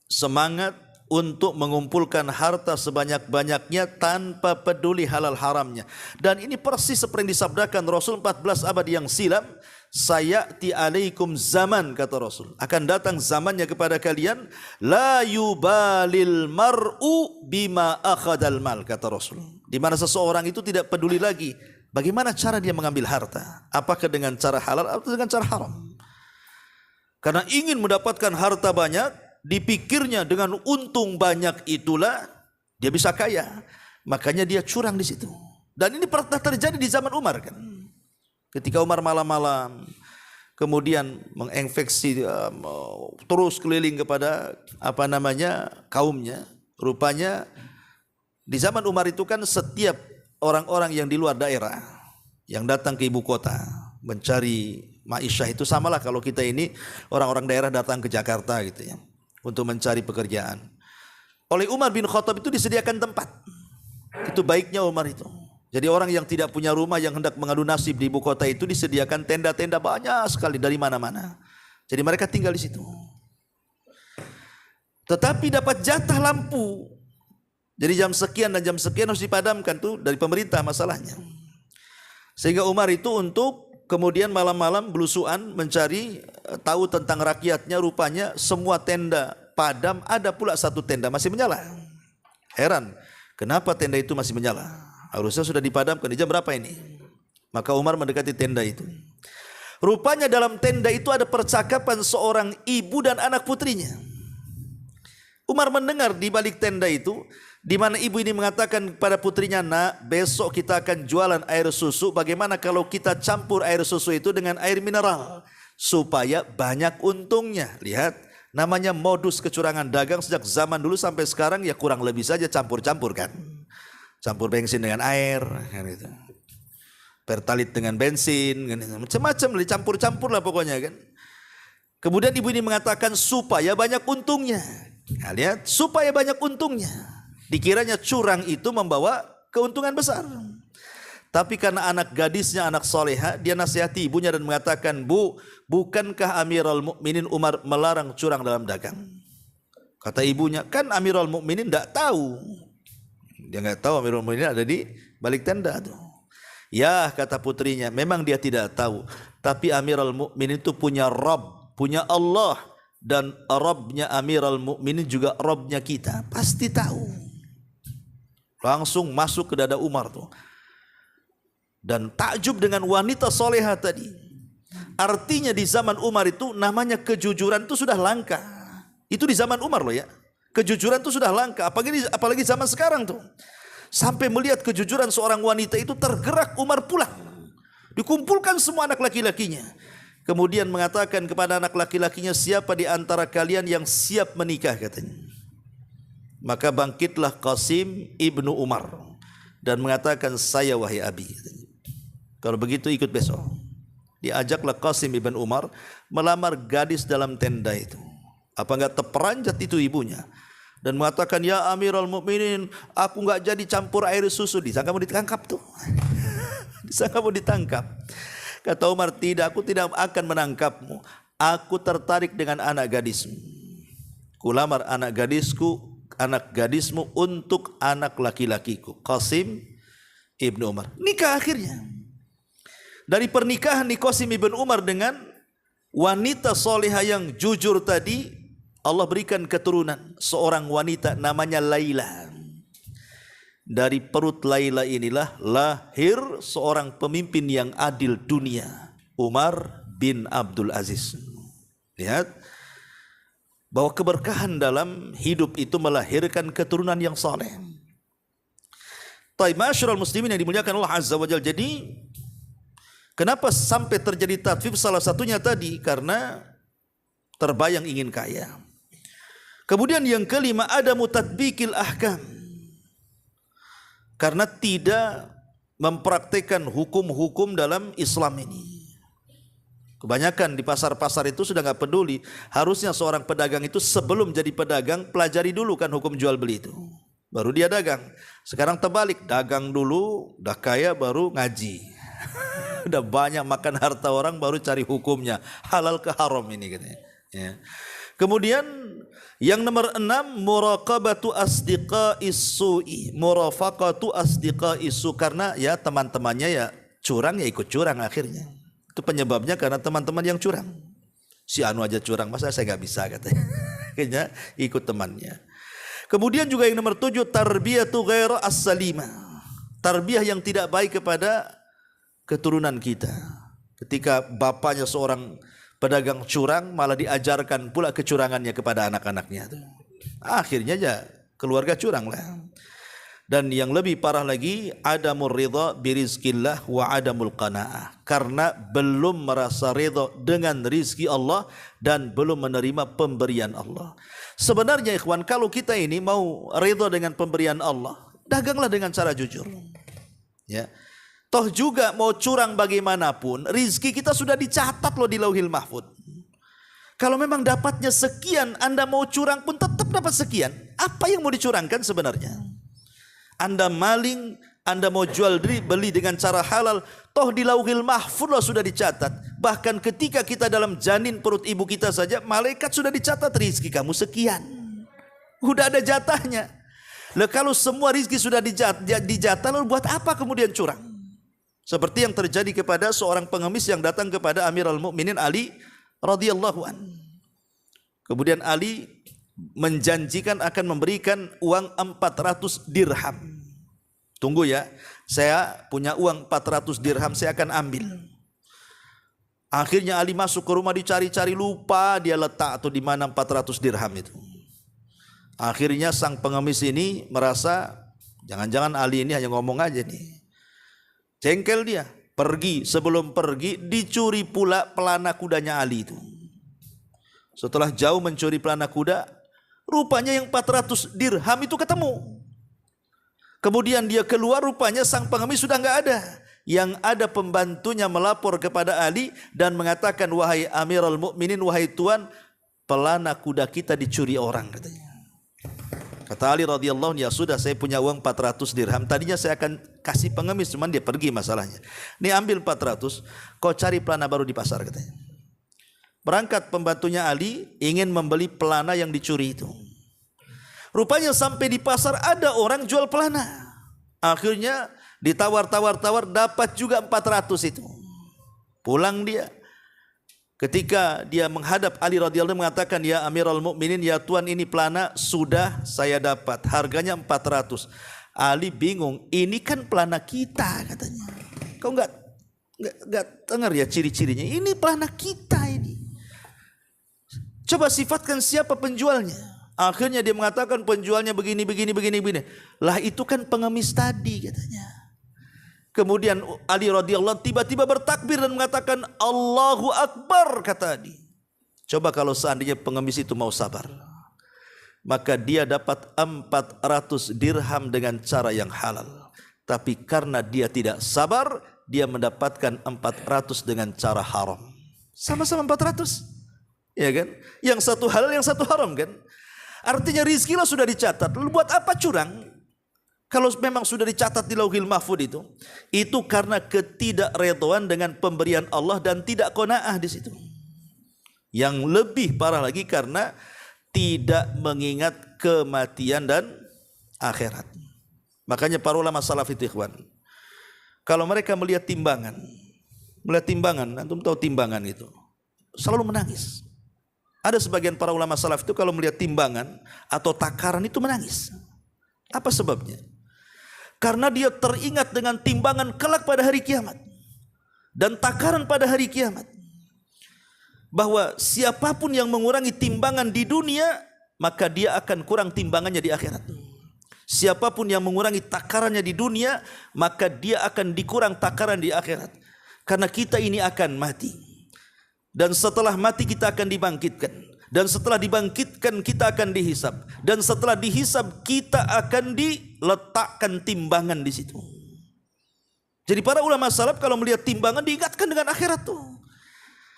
Speaker 1: semangat untuk mengumpulkan harta sebanyak-banyaknya tanpa peduli halal haramnya. Dan ini persis seperti yang disabdakan Rasul 14 abad yang silam, sayati alaikum zaman, kata Rasul, akan datang zamannya kepada kalian, la yubalil mar'u bima akhadal mal, kata Rasul, di mana seseorang itu tidak peduli lagi bagaimana cara dia mengambil harta, apakah dengan cara halal atau dengan cara haram. Karena ingin mendapatkan harta banyak, dipikirnya dengan untung banyak itulah dia bisa kaya, makanya dia curang di situ. Dan ini pernah terjadi di zaman Umar kan. Ketika Umar malam-malam kemudian menginfeksi terus keliling kepada kaumnya. Rupanya di zaman Umar itu kan setiap orang-orang yang di luar daerah yang datang ke ibu kota mencari ma'isyah itu samalah kalau kita ini orang-orang daerah datang ke Jakarta gitu ya untuk mencari pekerjaan. Oleh Umar bin Khattab itu disediakan tempat. Itu baiknya Umar itu. Jadi orang yang tidak punya rumah yang hendak mengadu nasib di ibu kota itu disediakan tenda-tenda banyak sekali dari mana-mana. Jadi mereka tinggal di situ. Tetapi dapat jatah lampu. Jadi jam sekian dan jam sekian harus dipadamkan tuh dari pemerintah masalahnya. Sehingga Umar itu untuk kemudian malam-malam belusuan mencari tahu tentang rakyatnya, rupanya semua tenda padam, ada pula satu tenda masih menyala. Heran, kenapa tenda itu masih menyala? Harusnya sudah dipadamkan. Di jam berapa ini? Maka Umar mendekati tenda itu. Rupanya dalam tenda itu ada percakapan seorang ibu dan anak putrinya. Umar mendengar di balik tenda itu, di mana ibu ini mengatakan kepada putrinya, "Nak, besok kita akan jualan air susu. Bagaimana kalau kita campur air susu itu dengan air mineral supaya banyak untungnya?" Lihat, namanya modus kecurangan dagang sejak zaman dulu sampai sekarang ya kurang lebih saja campur-campur kan. Campur bensin dengan air kan itu. Pertalit dengan bensin kan itu. Macam-macam dicampur-campur lah pokoknya kan. Kemudian ibu ini mengatakan supaya banyak untungnya. Nah, lihat, supaya banyak untungnya. Dikiranya curang itu membawa keuntungan besar. Tapi karena anak gadisnya anak soleha, dia nasihati ibunya dan mengatakan, "Bu, bukankah Amirul Mukminin Umar melarang curang dalam dagang?" Kata ibunya, "Kan Amirul Mukminin tidak tahu." Dia nggak tahu Amirul Mukminin ada di balik tenda tuh. Ya, kata putrinya, memang dia tidak tahu, tapi Amirul Mukminin itu punya Rabb, punya Allah, dan Rabbnya Amirul Mukminin juga Rabbnya kita, pasti tahu. Langsung masuk ke dada Umar tuh. Dan takjub dengan wanita soleha tadi. Artinya di zaman Umar itu namanya kejujuran itu sudah langka. Itu di zaman Umar loh ya. Kejujuran itu sudah langka, apalagi zaman sekarang tuh. Sampai melihat kejujuran seorang wanita itu tergerak Umar pulang. Dikumpulkan semua anak laki-lakinya. Kemudian mengatakan kepada anak laki-lakinya, "Siapa di antara kalian yang siap menikah?" katanya. Maka bangkitlah Qasim ibnu Umar dan mengatakan, "Saya wahai abi." Kalau begitu ikut besok. Diajaklah Qasim ibn Umar melamar gadis dalam tenda itu. Apa enggak terperanjat itu ibunya dan mengatakan, "Ya Amirul Mukminin, aku enggak jadi campur air susu." Disangka mau ditangkap tuh. Disangka mau ditangkap. Kata Umar, "Tidak, aku tidak akan menangkapmu. Aku tertarik dengan anak gadismu. Kulamar anak gadismu untuk anak laki-lakiku." Qasim ibnu Umar nikah akhirnya. Dari pernikahan di Qasim ibn Umar dengan wanita soleha yang jujur tadi, Allah berikan keturunan seorang wanita namanya Laila. Dari perut Laila inilah lahir seorang pemimpin yang adil dunia, Umar bin Abdul Aziz. Lihat bahwa keberkahan dalam hidup itu melahirkan keturunan yang saleh. Taib masyarul muslimin yang dimuliakan Allah Azza wa Jalla. Jadi kenapa sampai terjadi tatfif? Salah satunya tadi karena terbayang ingin kaya. Kemudian yang kelima, ada mutatbikil ahkam. Karena tidak mempraktikkan hukum-hukum dalam Islam ini. Kebanyakan di pasar-pasar itu sudah nggak peduli. Harusnya seorang pedagang itu sebelum jadi pedagang pelajari dulu kan hukum jual beli itu. Baru dia dagang. Sekarang terbalik, dagang dulu, udah kaya baru ngaji. Udah banyak makan harta orang baru cari hukumnya. Halal ke haram ini katanya. Ya. Kemudian yang nomor 6, muraqabatu asdiqa'is su'i, murafaqatu asdiqa'is su, karena ya teman-temannya ya curang ya ikut curang akhirnya. Itu penyebabnya karena teman-teman yang curang. Si anu aja curang, masa saya nggak bisa katanya. Akhirnya ikut temannya. Kemudian juga yang nomor 7, tarbiyatu ghaira as-salimah. Tarbiyah yang tidak baik kepada keturunan kita. Ketika bapaknya seorang pedagang curang, malah diajarkan pula kecurangannya kepada anak-anaknya. Akhirnya ya keluarga curang lah. Dan yang lebih parah lagi, adamur ridha birizkillah wa adamul qanaah. Karena belum merasa ridha dengan rizki Allah dan belum menerima pemberian Allah. Sebenarnya ikhwan, kalau kita ini mau ridha dengan pemberian Allah, daganglah dengan cara jujur. Ya. Toh juga mau curang bagaimanapun, rizki kita sudah dicatat loh di Lauhil Mahfud. Kalau memang dapatnya sekian, Anda mau curang pun tetap dapat sekian. Apa yang mau dicurangkan sebenarnya? Anda maling, Anda mau jual beli dengan cara halal, toh di Lauhil Mahfuz sudah dicatat. Bahkan ketika kita dalam janin perut ibu kita saja, malaikat sudah dicatat rizki kamu sekian. Udah ada jatahnya. Lah kalau semua rizki sudah dijatah, lalu buat apa kemudian curang? Seperti yang terjadi kepada seorang pengemis yang datang kepada Amirul Mukminin Ali radhiyallahu an. Kemudian Ali menjanjikan akan memberikan uang 400 dirham. Tunggu ya, saya punya uang 400 dirham, saya akan ambil. Akhirnya Ali masuk ke rumah, dicari-cari, lupa dia letak atau di mana 400 dirham itu. Akhirnya sang pengemis ini merasa jangan-jangan Ali ini hanya ngomong aja nih. Jengkel dia, pergi, sebelum pergi dicuri pula pelana kudanya Ali itu. Setelah jauh mencuri pelana kuda, rupanya yang 400 dirham itu ketemu. Kemudian dia keluar, rupanya sang pengemis sudah enggak ada. Yang ada pembantunya melapor kepada Ali dan mengatakan, wahai Amirul Mukminin, wahai Tuan, pelana kuda kita dicuri orang, katanya. Kata Ali radhiyallahu anhu, ya sudah, saya punya uang 400 dirham. Tadinya saya akan kasih pengemis, cuman dia pergi masalahnya. Nih ambil 400, kau cari pelana baru di pasar, katanya. Berangkat pembantunya Ali ingin membeli pelana yang dicuri itu. Rupanya sampai di pasar ada orang jual pelana. Akhirnya ditawar-tawar dapat juga 400 itu. Pulang dia. Ketika dia menghadap Ali radhiyallahu anhu mengatakan, ya Amirul Mukminin, ya Tuan, ini pelana sudah saya dapat, harganya 400. Ali bingung, ini kan pelana kita, katanya. Kau enggak dengar ya ciri-cirinya? Ini pelana kita ini. Coba sifatkan siapa penjualnya. Akhirnya dia mengatakan penjualnya begini. Lah itu kan pengemis tadi, katanya. Kemudian Ali radhiyallahu tiba-tiba bertakbir dan mengatakan Allahu Akbar, kata Ali. Coba kalau seandainya pengemis itu mau sabar, maka dia dapat 400 dirham dengan cara yang halal. Tapi karena dia tidak sabar, dia mendapatkan 400 dengan cara haram. Sama-sama 400, ya kan? Yang satu halal, yang satu haram, kan? Artinya rizki lah sudah dicatat. Lalu buat apa curang? Kalau memang sudah dicatat di Lauhil Mahfuz itu karena ketidakredhaan dengan pemberian Allah dan tidak qanaah di situ. Yang lebih parah lagi karena tidak mengingat kematian dan akhirat. Makanya para ulama salaf itu, ikhwan, kalau mereka melihat timbangan, antum tahu timbangan itu, selalu menangis. Ada sebagian para ulama salaf itu kalau melihat timbangan atau takaran itu menangis. Apa sebabnya? Karena dia teringat dengan timbangan kelak pada hari kiamat dan takaran pada hari kiamat, bahwa siapapun yang mengurangi timbangan di dunia, maka dia akan kurang timbangannya di akhirat. Siapapun yang mengurangi takarannya di dunia, maka dia akan dikurang takaran di akhirat. Karena kita ini akan mati, dan setelah mati kita akan dibangkitkan. Dan setelah dibangkitkan kita akan dihisab, dan setelah dihisab kita akan diletakkan timbangan di situ. Jadi para ulama salaf kalau melihat timbangan diingatkan dengan akhirat tuh.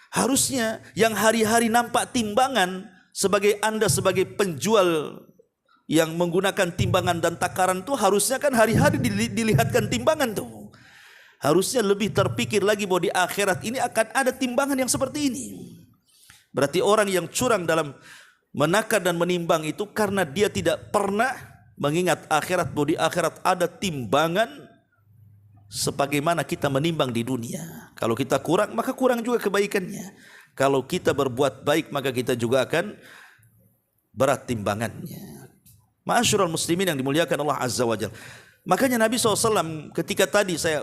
Speaker 1: Harusnya yang hari-hari nampak timbangan, sebagai Anda sebagai penjual yang menggunakan timbangan dan takaran tuh, harusnya kan hari-hari dilihatkan timbangan tuh. Harusnya lebih terpikir lagi bahwa di akhirat ini akan ada timbangan yang seperti ini. Berarti orang yang curang dalam menakar dan menimbang itu karena dia tidak pernah mengingat akhirat, bahwa di akhirat ada timbangan sebagaimana kita menimbang di dunia. Kalau kita kurang, maka kurang juga kebaikannya. Kalau kita berbuat baik, maka kita juga akan berat timbangannya. Ma'asyiral muslimin yang dimuliakan Allah Azza wa Jalla. Makanya Nabi SAW ketika tadi saya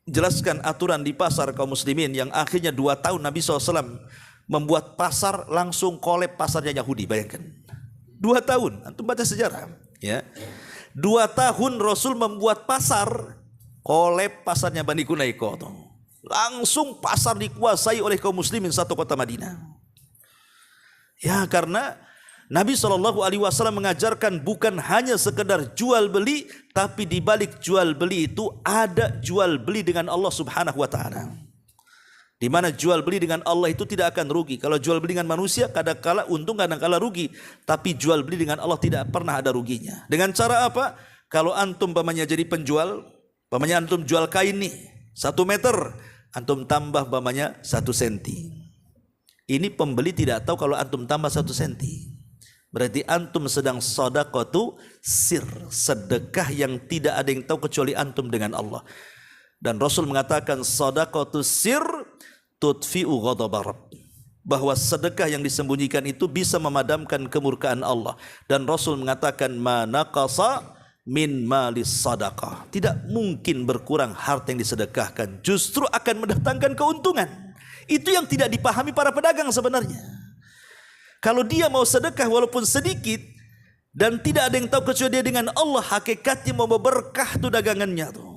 Speaker 1: jelaskan aturan di pasar kaum muslimin yang akhirnya 2 tahun Nabi SAW membuat pasar langsung kolab pasarnya Yahudi, bayangkan. 2 tahun, antum baca sejarah, ya. 2 tahun Rasul membuat pasar, kolab pasarnya Bani Kunaiko. Langsung pasar dikuasai oleh kaum muslimin satu kota Madinah. Ya, karena Nabi SAW mengajarkan bukan hanya sekedar jual beli, tapi di balik jual beli itu ada jual beli dengan Allah Subhanahu wa taala. Di mana jual beli dengan Allah itu tidak akan rugi. Kalau jual beli dengan manusia kadang-kala untung kadang-kala rugi, tapi jual beli dengan Allah tidak pernah ada ruginya. Dengan cara apa? Kalau antum umpamanya jadi penjual, umpamanya antum jual kain nih 1 meter, antum tambah umpamanya 1 senti. Ini pembeli tidak tahu kalau antum tambah 1 senti. Berarti antum sedang shadaqatu sir, sedekah yang tidak ada yang tahu kecuali antum dengan Allah. Dan Rasul mengatakan shadaqatu sir tudfi'u ghadabar Rabb, bahwa sedekah yang disembunyikan itu bisa memadamkan kemurkaan Allah. Dan Rasul mengatakan ma naqasa min malis sadaqah, tidak mungkin berkurang harta yang disedekahkan, justru akan mendatangkan keuntungan. Itu yang tidak dipahami para pedagang sebenarnya. Kalau dia mau sedekah walaupun sedikit dan tidak ada yang tahu kecuali dia dengan Allah, hakikatnya mau berkah tuh dagangannya tuh.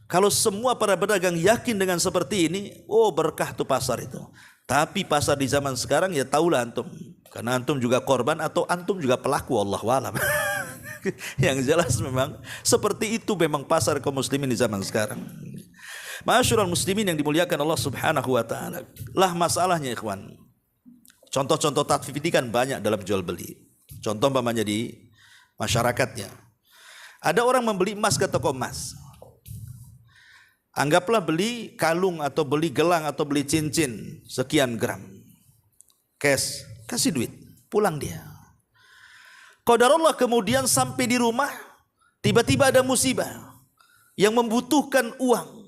Speaker 1: Kalau semua para pedagang yakin dengan seperti ini, oh berkah tuh pasar itu. Tapi pasar di zaman sekarang ya tahulah antum, karena antum juga korban atau antum juga pelaku, Allahu a'lam. Yang jelas memang seperti itu memang pasar kaum muslimin di zaman sekarang. Ma'asyiral muslimin yang dimuliakan Allah Subhanahu wa taala. Lah masalahnya ikhwan. Contoh-contoh tatfif ini kan banyak dalam jual beli. Contoh umpamanya di masyarakatnya. Ada orang membeli emas ke toko emas. Anggaplah beli kalung atau beli gelang atau beli cincin sekian gram. Cash, kasih duit, pulang dia. Qadarullah kemudian sampai di rumah, tiba-tiba ada musibah yang membutuhkan uang.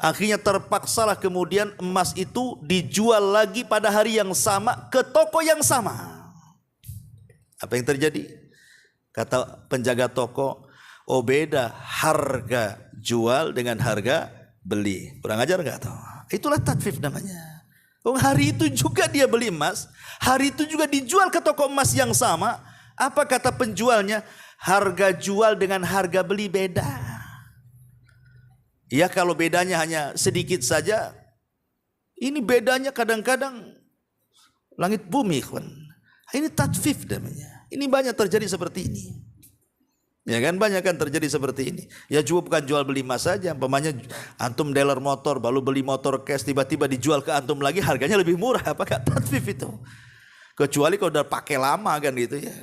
Speaker 1: Akhirnya terpaksalah kemudian emas itu dijual lagi pada hari yang sama ke toko yang sama. Apa yang terjadi? Kata penjaga toko, oh beda harga jual dengan harga beli. Kurang ajar nggak tahu? Itulah tatfif namanya. Oh, hari itu juga dia beli emas, hari itu juga dijual ke toko emas yang sama. Apa kata penjualnya? Harga jual dengan harga beli beda. Ya kalau bedanya hanya sedikit saja, ini bedanya kadang-kadang langit bumi, kawan. Ini tatfif namanya. Ini banyak terjadi seperti ini. Ya kan, banyak kan terjadi seperti ini. Ya juga bukan jual beli emas saja. Umpamanya antum dealer motor, baru beli motor cash, tiba-tiba dijual ke antum lagi harganya lebih murah. Apakah tatfif itu? Kecuali kalau udah pakai lama kan gitu ya.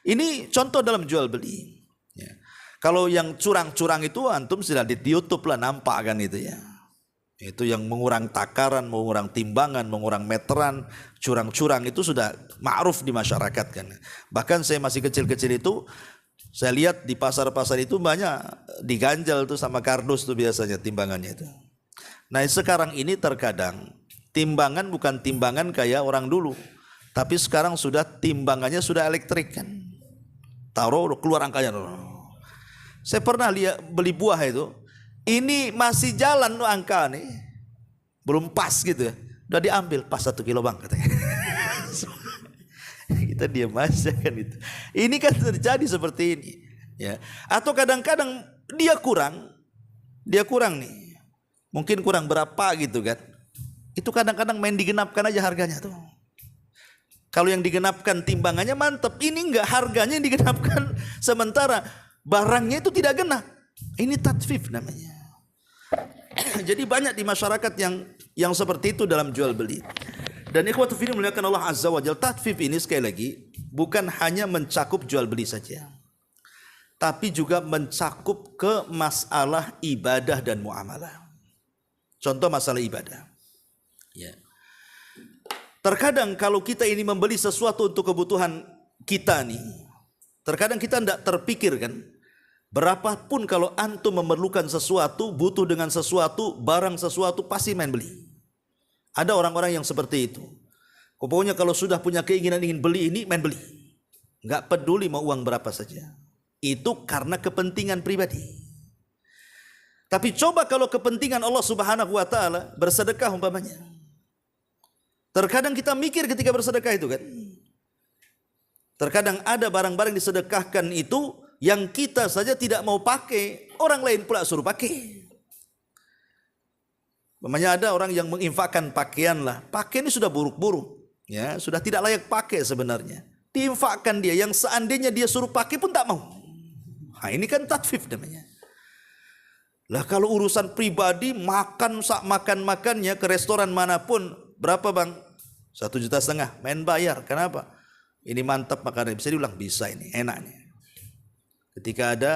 Speaker 1: Ini contoh dalam jual beli. Ya. Kalau yang curang-curang itu antum sudah di YouTube lah nampak kan itu ya. Itu yang mengurang takaran, mengurang timbangan, mengurang meteran, curang-curang itu sudah ma'ruf di masyarakat kan. Bahkan saya masih kecil-kecil itu saya lihat di pasar-pasar itu banyak diganjal tuh sama kardus tuh biasanya timbangannya itu. Nah sekarang ini terkadang timbangan bukan timbangan kayak orang dulu, tapi sekarang sudah timbangannya sudah elektrik kan. Taruh keluar angkanya. Saya pernah lihat beli buah itu, ini masih jalan tuh angka nih, belum pas gitu ya, udah diambil pas 1 kilo bang katanya. Kita diam aja kan itu. Ini kan terjadi seperti ini ya. Atau kadang-kadang dia kurang nih, mungkin kurang berapa gitu kan. Itu kadang-kadang main digenapkan aja harganya tuh. Kalau yang digenapkan timbangannya mantep, ini enggak, harganya yang digenapkan sementara barangnya itu tidak genap. Ini tatfif namanya. Jadi banyak di masyarakat yang seperti itu dalam jual beli. Dan ikhwatu fillah muliakan Allah Azza wa Jalla, tatfif ini sekali lagi bukan hanya mencakup jual beli saja, tapi juga mencakup ke masalah ibadah dan muamalah. Contoh masalah ibadah. Ya. Terkadang kalau kita ini membeli sesuatu untuk kebutuhan kita nih, terkadang kita tidak terpikir kan, berapapun kalau antum memerlukan sesuatu, butuh dengan sesuatu, barang sesuatu, pasti main beli. Ada orang-orang yang seperti itu. Pokoknya kalau sudah punya keinginan ingin beli ini, main beli. Enggak peduli mau uang berapa saja. Itu karena kepentingan pribadi. Tapi coba kalau kepentingan Allah Subhanahu wa taala, bersedekah umpamanya. Terkadang kita mikir ketika bersedekah itu kan, Terkadang ada barang-barang disedekahkan itu yang kita saja tidak mau pakai, orang lain pula suruh pakai. Namanya ada orang yang menginfakkan pakaian lah, pakaian ini sudah buruk-buruk, ya sudah tidak layak pakai sebenarnya. Diinfakkan dia yang seandainya dia suruh pakai pun tak mau. Nah, ini kan tatfif namanya. Lah kalau urusan pribadi makan sak makan-makannya ke restoran manapun, berapa bang? 1,5 juta, main bayar. Kenapa? Ini mantap makannya, bisa diulang, bisa ini enaknya. Ketika ada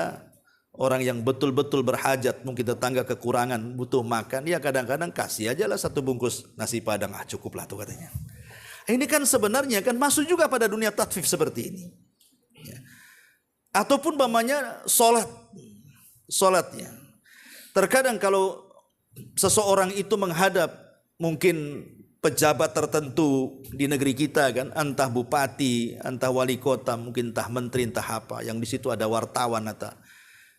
Speaker 1: orang yang betul-betul berhajat, mungkin tetangga kekurangan butuh makan, ya kadang-kadang kasih aja lah 1 bungkus nasi padang, cukup lah tuh katanya. Ini kan sebenarnya kan masuk juga pada dunia tatfif seperti ini. Ya. Ataupun umpamanya solatnya. Terkadang kalau seseorang itu menghadap mungkin pejabat tertentu di negeri kita kan, entah bupati, entah wali kota, mungkin entah menteri, entah apa, yang di situ ada wartawan atau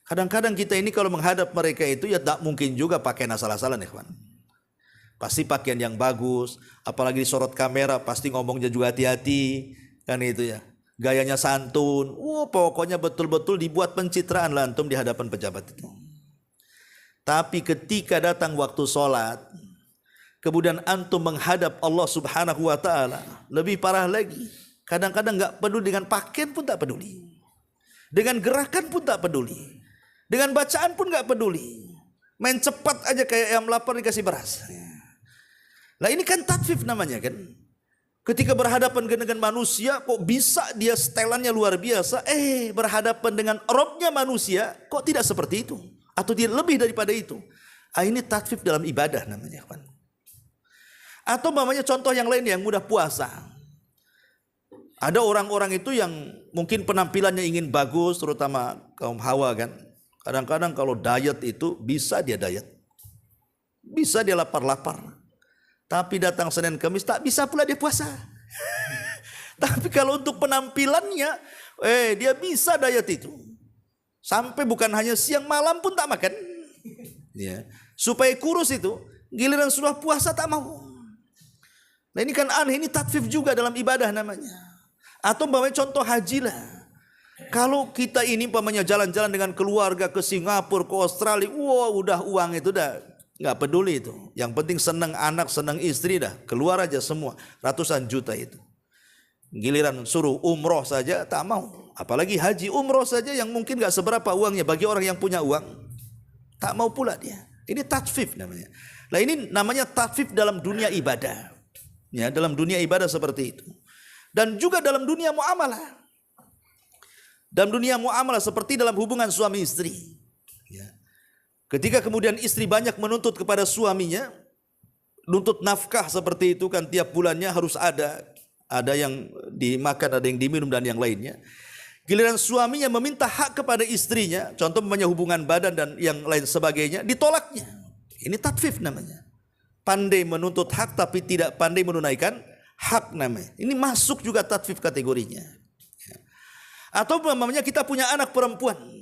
Speaker 1: kadang-kadang kita ini kalau menghadap mereka itu ya tak mungkin juga pakaian asal-asalan ya kawan. Pasti pakaian yang bagus, apalagi disorot kamera, pasti ngomongnya juga hati-hati, kan itu ya. Gayanya santun, pokoknya betul-betul dibuat pencitraan lah antum di hadapan pejabat itu. Tapi ketika datang waktu sholat, kemudian antum menghadap Allah Subhanahu wa Ta'ala, lebih parah lagi. Kadang-kadang nggak peduli dengan pakaian pun tak peduli, dengan gerakan pun tak peduli, dengan bacaan pun nggak peduli. Main cepat aja kayak ayam lapar dikasih beras. Nah ini kan tatfif namanya kan. Ketika berhadapan dengan manusia kok bisa dia setelannya luar biasa. Berhadapan dengan Robnya manusia kok tidak seperti itu. Atau dia lebih daripada itu. Ini tatfif dalam ibadah namanya kan. Atau namanya contoh yang lain yang mudah puasa. Ada orang-orang itu yang mungkin penampilannya ingin bagus, terutama kaum hawa kan. Kadang-kadang kalau diet itu bisa dia diet. Bisa dia lapar-lapar. Tapi datang Senin Kamis tak bisa pula dia puasa. Tapi kalau untuk penampilannya, dia bisa diet itu. Sampai bukan hanya siang malam pun tak makan. Ya. Supaya kurus itu, giliran sudah puasa tak mau. Nah ini kan aneh, ini tatfif juga dalam ibadah namanya. Atau umpamanya contoh haji lah. Kalau kita ini umpamanya jalan-jalan dengan keluarga ke Singapura, ke Australia, udah uang itu dah. Nggak peduli itu. Yang penting senang anak, senang istri dah. Keluar aja semua. Ratusan juta itu. Giliran suruh umroh saja tak mau. Apalagi haji umroh saja yang mungkin nggak seberapa uangnya. Bagi orang yang punya uang. Tak mau pula dia. Ini tatfif namanya. Nah ini namanya tatfif dalam dunia ibadah. Ya, dalam dunia ibadah seperti itu. Dan juga dalam dunia muamalah. Dalam dunia muamalah seperti dalam hubungan suami istri. Ya. Ketika kemudian istri banyak menuntut kepada suaminya, nuntut nafkah seperti itu kan tiap bulannya harus ada yang dimakan, ada yang diminum dan yang lainnya. Giliran suaminya meminta hak kepada istrinya, contoh namanya hubungan badan dan yang lain sebagainya, ditolaknya. Ini tatfif namanya. Pandai menuntut hak tapi tidak pandai menunaikan hak namanya. Ini masuk juga tatfif kategorinya. Atau namanya kita punya anak perempuan.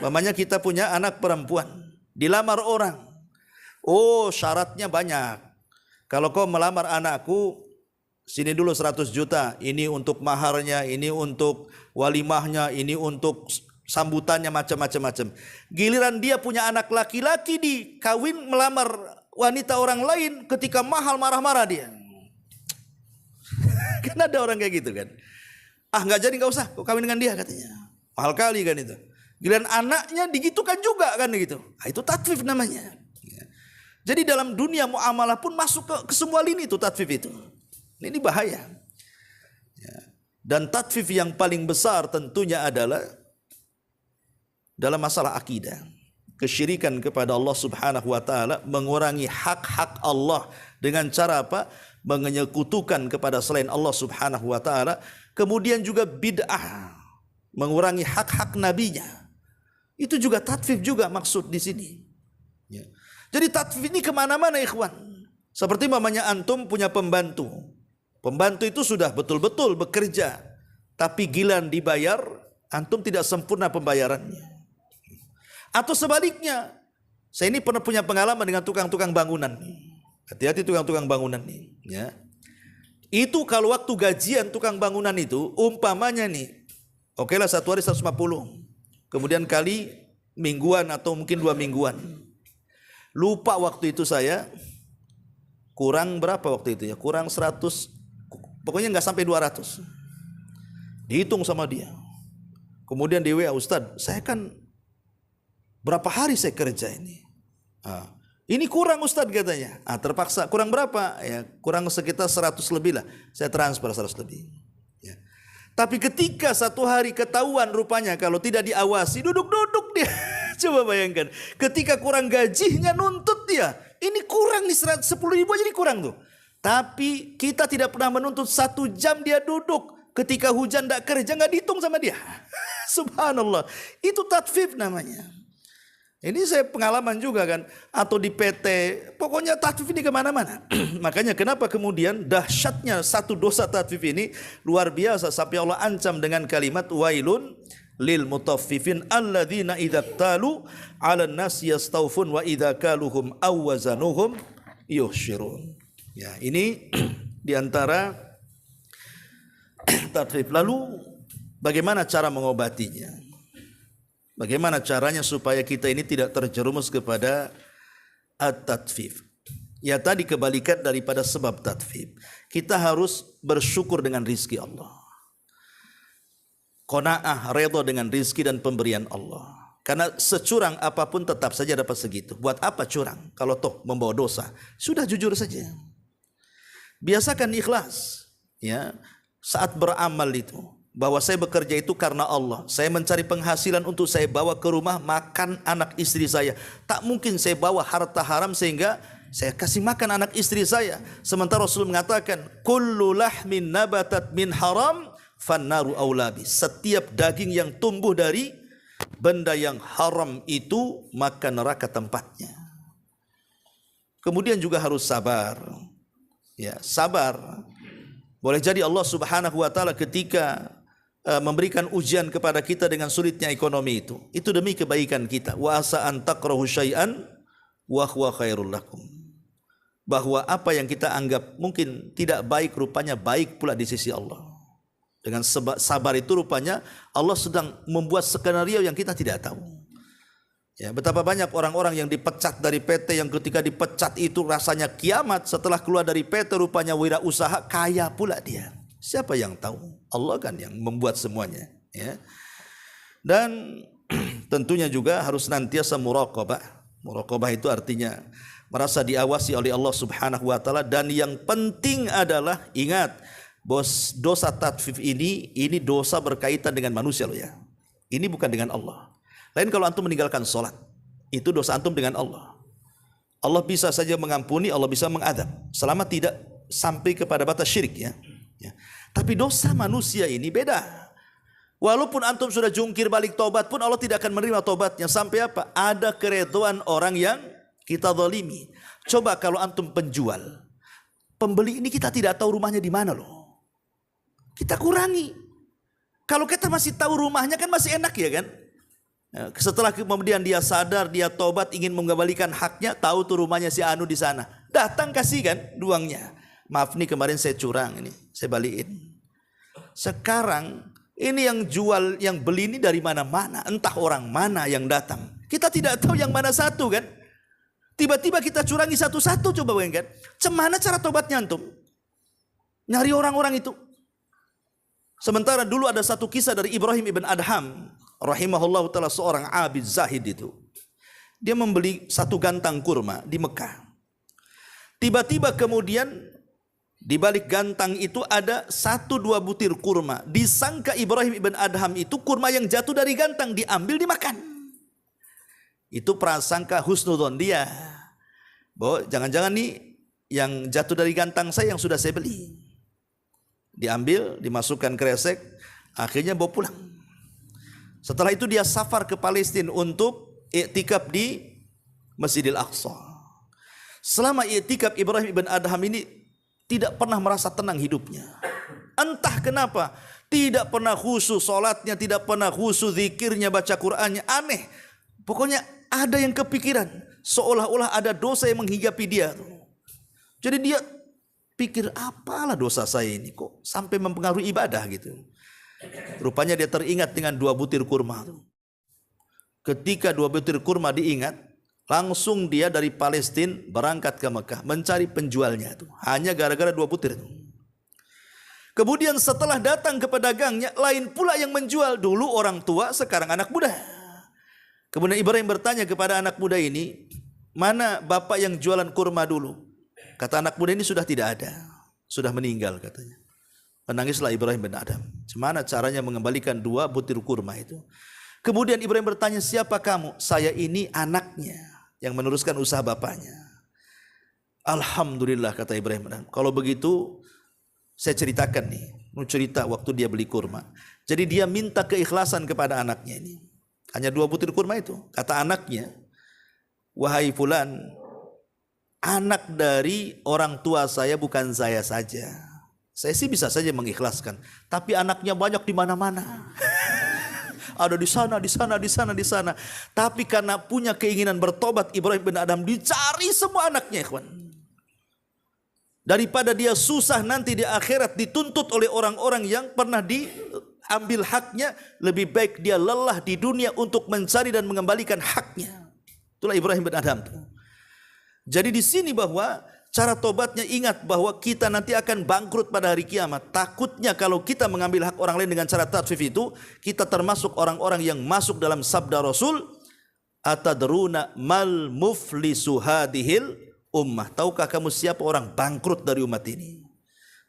Speaker 1: Mamanya kita punya anak perempuan, dilamar orang. Syaratnya banyak. Kalau kau melamar anakku, sini dulu 100 juta. Ini untuk maharnya, ini untuk walimahnya, ini untuk sambutannya macam-macam. Giliran dia punya anak laki-laki dikawin melamar wanita orang lain, ketika mahal marah-marah dia. Kan ada orang kayak gitu kan. Nggak jadi, nggak usah, kau kawin dengan dia katanya. Mahal kali kan itu. Giliran anaknya digitukan juga kan gitu. Itu tatfif namanya. Jadi dalam dunia muamalah pun masuk ke semua lini itu tatfif itu. Ini bahaya. Dan tatfif yang paling besar tentunya adalah dalam masalah akidah. Kesyirikan kepada Allah Subhanahu wa Ta'ala, mengurangi hak-hak Allah dengan cara apa? Menyekutukan kepada selain Allah Subhanahu wa Ta'ala. Kemudian juga bid'ah, mengurangi hak-hak nabinya. Itu juga tatfif juga maksud di sini. Ya. Jadi tatfif ini kemana-mana ikhwan. Seperti mamanya antum punya pembantu. Pembantu itu sudah betul-betul bekerja. Tapi giliran dibayar, antum tidak sempurna pembayarannya. Atau sebaliknya. Saya ini pernah punya pengalaman dengan tukang-tukang bangunan. Hati-hati tukang-tukang bangunan nih. Ya. Itu kalau waktu gajian tukang bangunan itu, umpamanya nih, oke lah 1 hari 150. Kemudian kali mingguan atau mungkin 2 mingguan. Lupa waktu itu saya, kurang berapa waktu itu ya? Kurang 100, pokoknya nggak sampai 200. Dihitung sama dia. Kemudian di WA, Ustadz, saya kan berapa hari saya kerja ini? Ini kurang Ustadz katanya. Terpaksa, kurang berapa? Ya, kurang sekitar 100 lebih lah. Saya transfer 100 lebih. Ya. Tapi ketika 1 hari ketahuan rupanya kalau tidak diawasi, duduk-duduk dia. Coba bayangkan. Ketika kurang gajinya nuntut dia. Ini kurang nih 10 ribu aja, ini kurang tuh. Tapi kita tidak pernah menuntut 1 jam dia duduk. Ketika hujan tidak kerja nggak dihitung sama dia. Subhanallah. Itu tatfif namanya. Ini saya pengalaman juga kan. Atau di PT. Pokoknya tatfif ini kemana-mana. Makanya kenapa kemudian dahsyatnya satu dosa tatfif ini luar biasa. Sampai Allah ancam dengan kalimat wailun lil mutaffifin alladzina idza talu 'alan nas yastaufun wa idza kaluhum aw wazanuhum yuhsyirun. Ya, ini diantara tatfif. Lalu bagaimana cara mengobatinya? Bagaimana caranya supaya kita ini tidak terjerumus kepada at-tatfif? Ya tadi kebalikan daripada sebab tatfif. Kita harus bersyukur dengan rizki Allah. Qanaah, redha dengan rizki dan pemberian Allah. Karena securang apapun tetap saja dapat segitu. Buat apa curang? Kalau toh membawa dosa, sudah jujur saja. Biasakan ikhlas. Ya, saat beramal itu. Bahwa saya bekerja itu karena Allah. Saya mencari penghasilan untuk saya bawa ke rumah makan anak istri saya. Tak mungkin saya bawa harta haram sehingga saya kasih makan anak istri saya. Sementara Rasul mengatakan, kullu lahmin nabatat min haram fannaru aulabi. Setiap daging yang tumbuh dari benda yang haram itu, maka neraka tempatnya. Kemudian juga harus sabar. Ya, sabar. Boleh jadi Allah Subhanahu wa taala ketika memberikan ujian kepada kita dengan sulitnya ekonomi itu demi kebaikan kita. Wa asa an takrahu syai'an wa huwa khairul lakum. Bahwa apa yang kita anggap mungkin tidak baik rupanya baik pula di sisi Allah. Dengan sabar itu rupanya Allah sedang membuat skenario yang kita tidak tahu. Ya, betapa banyak orang-orang yang dipecat dari PT yang ketika dipecat itu rasanya kiamat, setelah keluar dari PT rupanya wirausaha kaya pula dia. Siapa yang tahu? Allah kan yang membuat semuanya, ya. Dan tentunya juga harus senantiasa muraqabah. Muraqabah itu artinya merasa diawasi oleh Allah Subhanahu wa taala, dan yang penting adalah ingat, bos, dosa tatfif ini dosa berkaitan dengan manusia loh ya. Ini bukan dengan Allah. Lain kalau antum meninggalkan sholat, itu dosa antum dengan Allah. Allah bisa saja mengampuni, Allah bisa mengadab, selama tidak sampai kepada batas syirik ya. Tapi dosa manusia ini beda. Walaupun antum sudah jungkir balik tobat pun Allah tidak akan menerima tobatnya. Sampai apa? Ada keredoan orang yang kita zalimi. Coba kalau antum penjual, pembeli ini kita tidak tahu rumahnya di mana loh. Kita kurangi. Kalau kita masih tahu rumahnya kan masih enak ya kan. Setelah kemudian dia sadar, dia tobat, ingin mengembalikan haknya, tahu tuh rumahnya si Anu di sana. Datang kasih kan duangnya. Maaf nih kemarin saya curang ini, saya balikin. Sekarang ini yang jual, yang beli ini dari mana-mana, entah orang mana yang datang. Kita tidak tahu yang mana satu kan. Tiba-tiba kita curangi satu-satu, coba bayangkan. Cemana cara tobatnya antum? Nyari orang-orang itu. Sementara dulu ada satu kisah dari Ibrahim ibn Adham rahimahullah ta'ala, seorang abid zahid itu. Dia membeli 1 gantang kurma di Mekah. Tiba-tiba kemudian di balik gantang itu ada 1-2 butir kurma. Disangka Ibrahim ibn Adham itu kurma yang jatuh dari gantang, diambil dimakan. Itu prasangka husnudzon dia. Bahwa jangan-jangan nih yang jatuh dari gantang saya yang sudah saya beli. Diambil, dimasukkan kresek, akhirnya bawa pulang. Setelah itu dia safar ke Palestina untuk i'tikaf di Masjidil Aqsa. Selama i'tikaf Ibrahim ibn Adham ini tidak pernah merasa tenang hidupnya. Entah kenapa, tidak pernah khusyuk salatnya, tidak pernah khusyuk zikirnya, baca Qur'annya, aneh. Pokoknya ada yang kepikiran, seolah-olah ada dosa yang menghigapi dia. Jadi dia Pikir apalah dosa saya ini kok sampai mempengaruhi ibadah gitu. Rupanya dia teringat dengan 2 butir kurma. Ketika 2 butir kurma diingat, langsung dia dari Palestina berangkat ke Mekah mencari penjualnya itu. Hanya gara-gara 2 butir itu. Kemudian setelah datang ke pedagangnya, lain pula yang menjual. Dulu orang tua, sekarang anak muda. Kemudian Ibrahim bertanya kepada anak muda ini, mana bapak yang jualan kurma dulu? Kata anak muda ini sudah tidak ada, sudah meninggal katanya. Menangislah Ibrahim bin Adham. Gimana caranya mengembalikan 2 butir kurma itu? Kemudian Ibrahim bertanya, siapa kamu? Saya ini anaknya yang meneruskan usaha bapaknya. Alhamdulillah kata Ibrahim bin Adham. Kalau begitu saya ceritakan nih, mau cerita waktu dia beli kurma. Jadi dia minta keikhlasan kepada anaknya ini. Hanya 2 butir kurma itu. Kata anaknya, wahai fulan, anak dari orang tua saya bukan saya saja. Saya sih bisa saja mengikhlaskan, tapi anaknya banyak di mana-mana. Ada di sana, di sana, di sana, di sana. Tapi karena punya keinginan bertobat, Ibrahim bin Adham dicari semua anaknya, ikhwan. Daripada dia susah nanti di akhirat dituntut oleh orang-orang yang pernah diambil haknya, lebih baik dia lelah di dunia untuk mencari dan mengembalikan haknya. Itulah Ibrahim bin Adham. Jadi di sini bahwa cara tobatnya, ingat bahwa kita nanti akan bangkrut pada hari kiamat. Takutnya kalau kita mengambil hak orang lain dengan cara tatfif itu, kita termasuk orang-orang yang masuk dalam sabda Rasul, atadruna mal muflisu hadhil ummah. Tahukah kamu siapa orang bangkrut dari umat ini?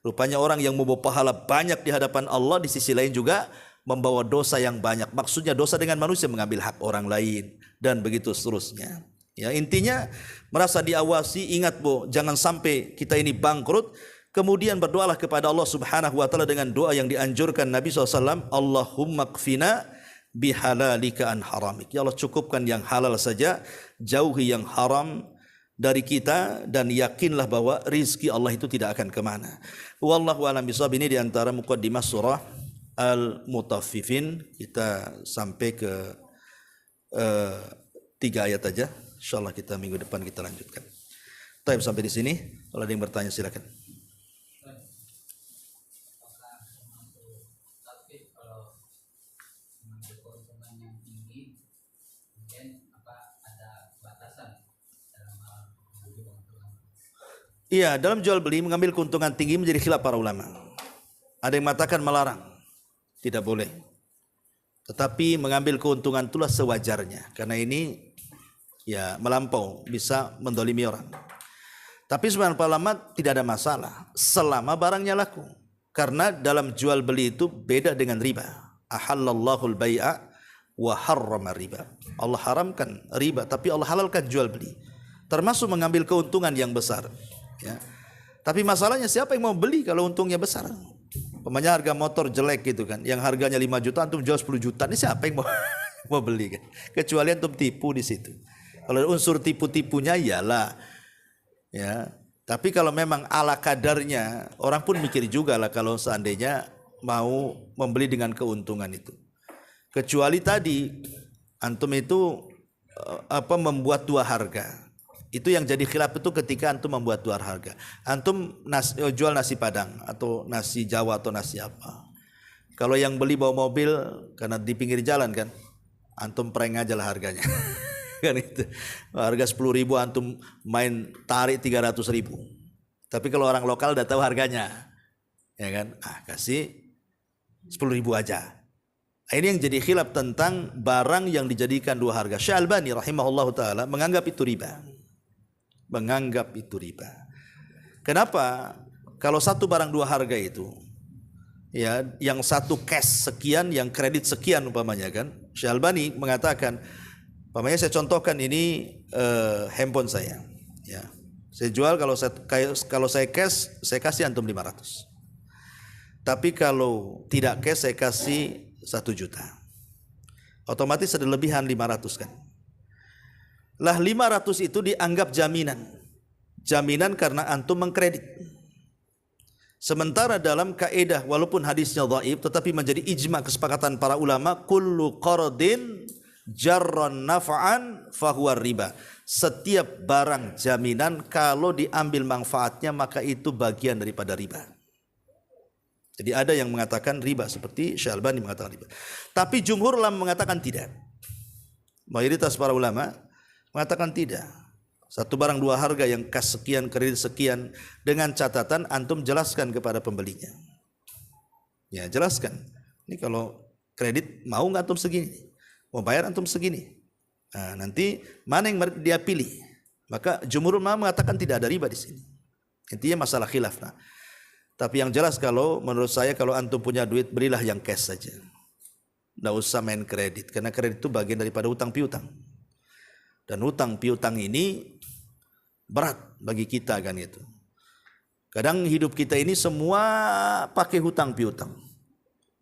Speaker 1: Rupanya orang yang membawa pahala banyak di hadapan Allah, di sisi lain juga membawa dosa yang banyak. Maksudnya dosa dengan manusia, mengambil hak orang lain dan begitu seterusnya. Ya, intinya merasa diawasi, ingat jangan sampai kita ini bangkrut. Kemudian berdoalah kepada Allah Subhanahu wa taala dengan doa yang dianjurkan Nabi SAW, Allahumma kfina bihalalika an haramik. Ya Allah, cukupkan yang halal saja, jauhi yang haram dari kita, dan yakinlah bahwa rizki Allah itu tidak akan kemana. Wallahu a'lam bishawab. Ini diantara muqaddimah surah Al-Mutaffifin. Kita sampai ke 3 ayat aja. InsyaAllah kita minggu depan kita lanjutkan. Baik, sampai di sini. Kalau ada yang bertanya silakan. Iya, dalam jual beli mengambil keuntungan tinggi menjadi khilaf para ulama. Ada yang mengatakan melarang, tidak boleh. Tetapi mengambil keuntungan itulah sewajarnya, karena ini ya melampau, bisa mendolimi orang. Tapi sebenarnya para ulama tidak ada masalah selama barangnya laku. Karena dalam jual beli itu beda dengan riba. Ahallallahu al-bai'a wa harrama riba. Allah haramkan riba, tapi Allah halalkan jual beli. Termasuk mengambil keuntungan yang besar. Ya. Tapi masalahnya siapa yang mau beli kalau untungnya besar? Pemanya harga motor jelek gitu kan, yang harganya 5 juta antum jual 10 juta, ini siapa yang mau beli kan? Kecuali antum tipu di situ. Kalau unsur tipu-tipunya iyalah. Ya. Tapi kalau memang ala kadarnya, orang pun mikir juga lah kalau seandainya mau membeli dengan keuntungan itu. Kecuali tadi antum itu membuat 2 harga. Itu yang jadi khilaf itu ketika antum membuat 2 harga. Antum jual nasi Padang atau nasi Jawa atau nasi apa. Kalau yang beli bawa mobil karena di pinggir jalan kan, antum prank aja lah harganya. Kan itu. Harga 10.000 antum main tarik 300.000. Tapi kalau orang lokal udah tahu harganya. Ya kan? Kasih 10.000 aja. Ini yang jadi khilaf tentang barang yang dijadikan 2 harga. Syalbani rahimahullahu taala menganggap itu riba. Menganggap itu riba. Kenapa? Kalau satu barang 2 harga itu, ya, yang satu cash sekian, yang kredit sekian umpamanya kan. Syalbani mengatakan, umpamanya saya contohkan ini handphone saya, ya. Saya jual kalau saya cash saya kasih antum 500. Tapi kalau tidak cash saya kasih 1 juta. Otomatis ada lebihan 500 kan. Lah 500 itu dianggap jaminan. Jaminan karena antum mengkredit. Sementara dalam kaidah walaupun hadisnya dhaif tetapi menjadi ijma kesepakatan para ulama, kullu qardin jarran naf'an fahuwa riba. Setiap barang jaminan kalau diambil manfaatnya maka itu bagian daripada riba. Jadi ada yang mengatakan riba seperti Syalbani mengatakan riba. Tapi jumhur ulama mengatakan tidak. Mayoritas para ulama mengatakan tidak. Satu barang dua harga yang kas sekian, kredit sekian, dengan catatan antum jelaskan kepada pembelinya. Ya jelaskan. Ini kalau kredit mau nggak antum segini, mau bayar antum segini. Nah, nanti mana yang dia pilih? Maka jumhur ulama mengatakan tidak ada riba di sini. Intinya masalah khilaf. Nah, tapi yang jelas kalau menurut saya kalau antum punya duit berilah yang cash saja. Nggak usah main kredit karena kredit itu bagian daripada utang piutang. Dan utang piutang ini berat bagi kita kan itu. Kadang hidup kita ini semua pakai hutang piutang.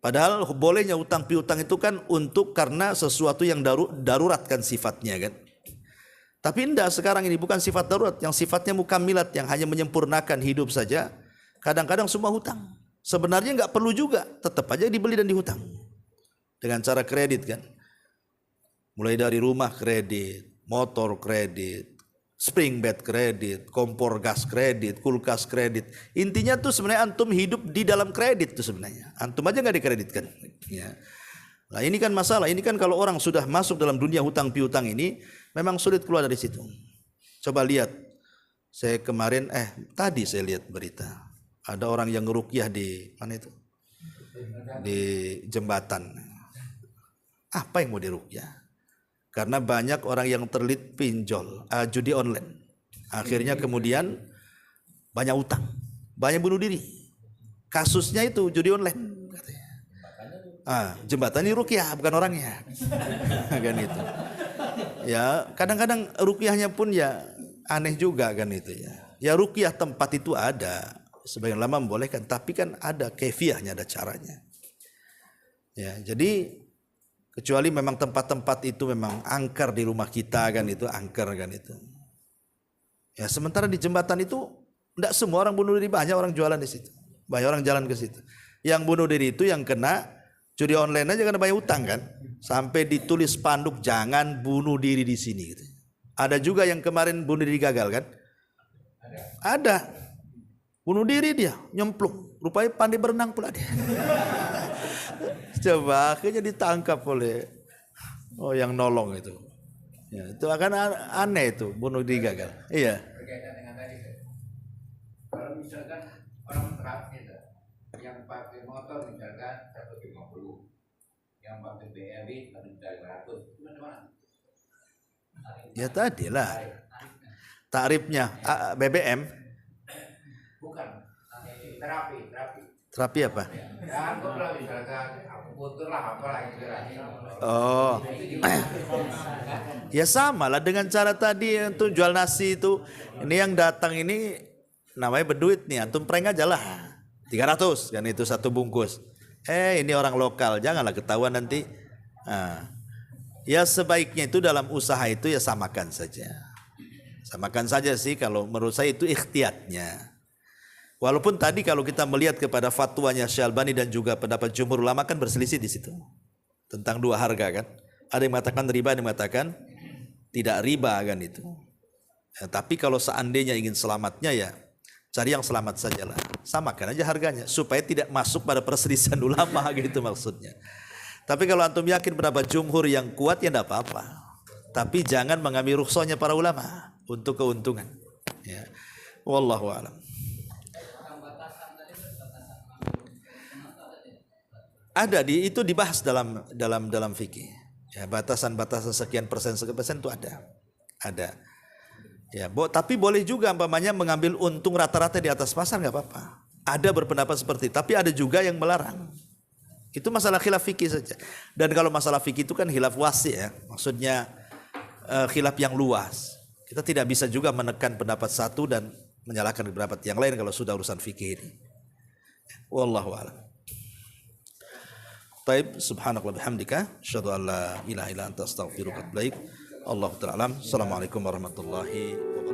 Speaker 1: Padahal bolehnya utang piutang itu kan untuk karena sesuatu yang darurat kan sifatnya kan. Tapi enggak, sekarang ini bukan sifat darurat, yang sifatnya mukamilat, yang hanya menyempurnakan hidup saja. Kadang-kadang semua hutang. Sebenarnya enggak perlu juga, tetap aja dibeli dan dihutang. Dengan cara kredit kan. Mulai dari rumah kredit, motor kredit, spring bed kredit, kompor gas kredit, kulkas kredit. Intinya tuh sebenarnya antum hidup di dalam kredit tuh sebenarnya. Antum aja nggak dikreditkan. Ya. Nah ini kan masalah. Ini kan kalau orang sudah masuk dalam dunia hutang piutang ini, memang sulit keluar dari situ. Coba lihat. Saya kemarin, tadi saya lihat berita. Ada orang yang ngerukyah di mana itu? Di jembatan. Apa yang mau dirukyah? Karena banyak orang yang terlilit pinjol, judi online. Akhirnya kemudian banyak utang, banyak bunuh diri. Kasusnya itu judi online. Jembatan ini ruqyah bukan orangnya. Kan itu. Ya, kadang-kadang ruqyahnya pun ya aneh juga kan itu ya. Ya ruqyah tempat itu ada, sebagian lama membolehkan, tapi kan ada kefiahnya, ada caranya. Ya, jadi kecuali memang tempat-tempat itu memang angker di rumah kita kan itu, angker kan itu. Ya sementara di jembatan itu tidak semua orang bunuh diri, banyak orang jualan di situ, banyak orang jalan ke situ. Yang bunuh diri itu yang kena judi online aja karena banyak utang kan, sampai ditulis spanduk jangan bunuh diri di sini. Gitu. Ada juga yang kemarin bunuh diri gagal kan? Ada, bunuh diri dia, nyemplung, rupanya pandai berenang pula dia. Coba akhirnya ditangkap oleh yang nolong itu. Ya, itu akan aneh itu bunuh diri gagal. Iya.
Speaker 2: Berkaitan dengan tadi, kalau misalkan orang terakhir itu, yang pakai motor misalkan 150, yang pakai BRI 100, gimana?
Speaker 1: Ya tadi lah. Tarifnya BBM.
Speaker 2: Bukan. Terapi.
Speaker 1: Terapi apa?
Speaker 2: Ya, anggaplah misalkan akupunktur lah apalah istilahnya.
Speaker 1: Oh. Ya sama lah dengan cara tadi untuk jual nasi itu. Ini yang datang ini namanya berduit nih, antum prank aja lah. 300 kan itu satu bungkus. Ini orang lokal, janganlah ketahuan nanti. Ya sebaiknya itu dalam usaha itu ya samakan saja. Samakan saja sih kalau menurut saya itu ikhtiyatnya. Walaupun tadi kalau kita melihat kepada fatwanya Syalbani dan juga pendapat jumhur ulama kan berselisih di situ tentang dua harga kan. Ada yang mengatakan riba, ada yang mengatakan tidak riba kan itu. Ya, tapi kalau seandainya ingin selamatnya ya cari yang selamat sajalah. Samakan aja harganya supaya tidak masuk pada perselisihan ulama gitu maksudnya. Tapi kalau antum yakin pendapat jumhur yang kuat ya tidak apa-apa. Tapi jangan mengambil rukhsahnya para ulama untuk keuntungan. Ya. Wallahu a'lam. Ada itu dibahas dalam fikih. Ya, batasan sekian persen itu ada. Ya, tapi boleh juga umpamanya mengambil untung rata-rata di atas pasar nggak apa-apa. Ada berpendapat seperti itu, tapi ada juga yang melarang. Itu masalah khilaf fikih saja. Dan kalau masalah fikih itu kan khilaf wasi ya, maksudnya khilaf yang luas. Kita tidak bisa juga menekan pendapat satu dan menyalahkan pendapat yang lain kalau sudah urusan fikih ini. Wallahu a'lam. Taib, subhanakallah bihamdika, asyhadu an la ilaha illa anta astaghfiruka wa atubu ilaik. Allahu ta'ala alam. Assalamualaikum warahmatullahi wabarakatuh.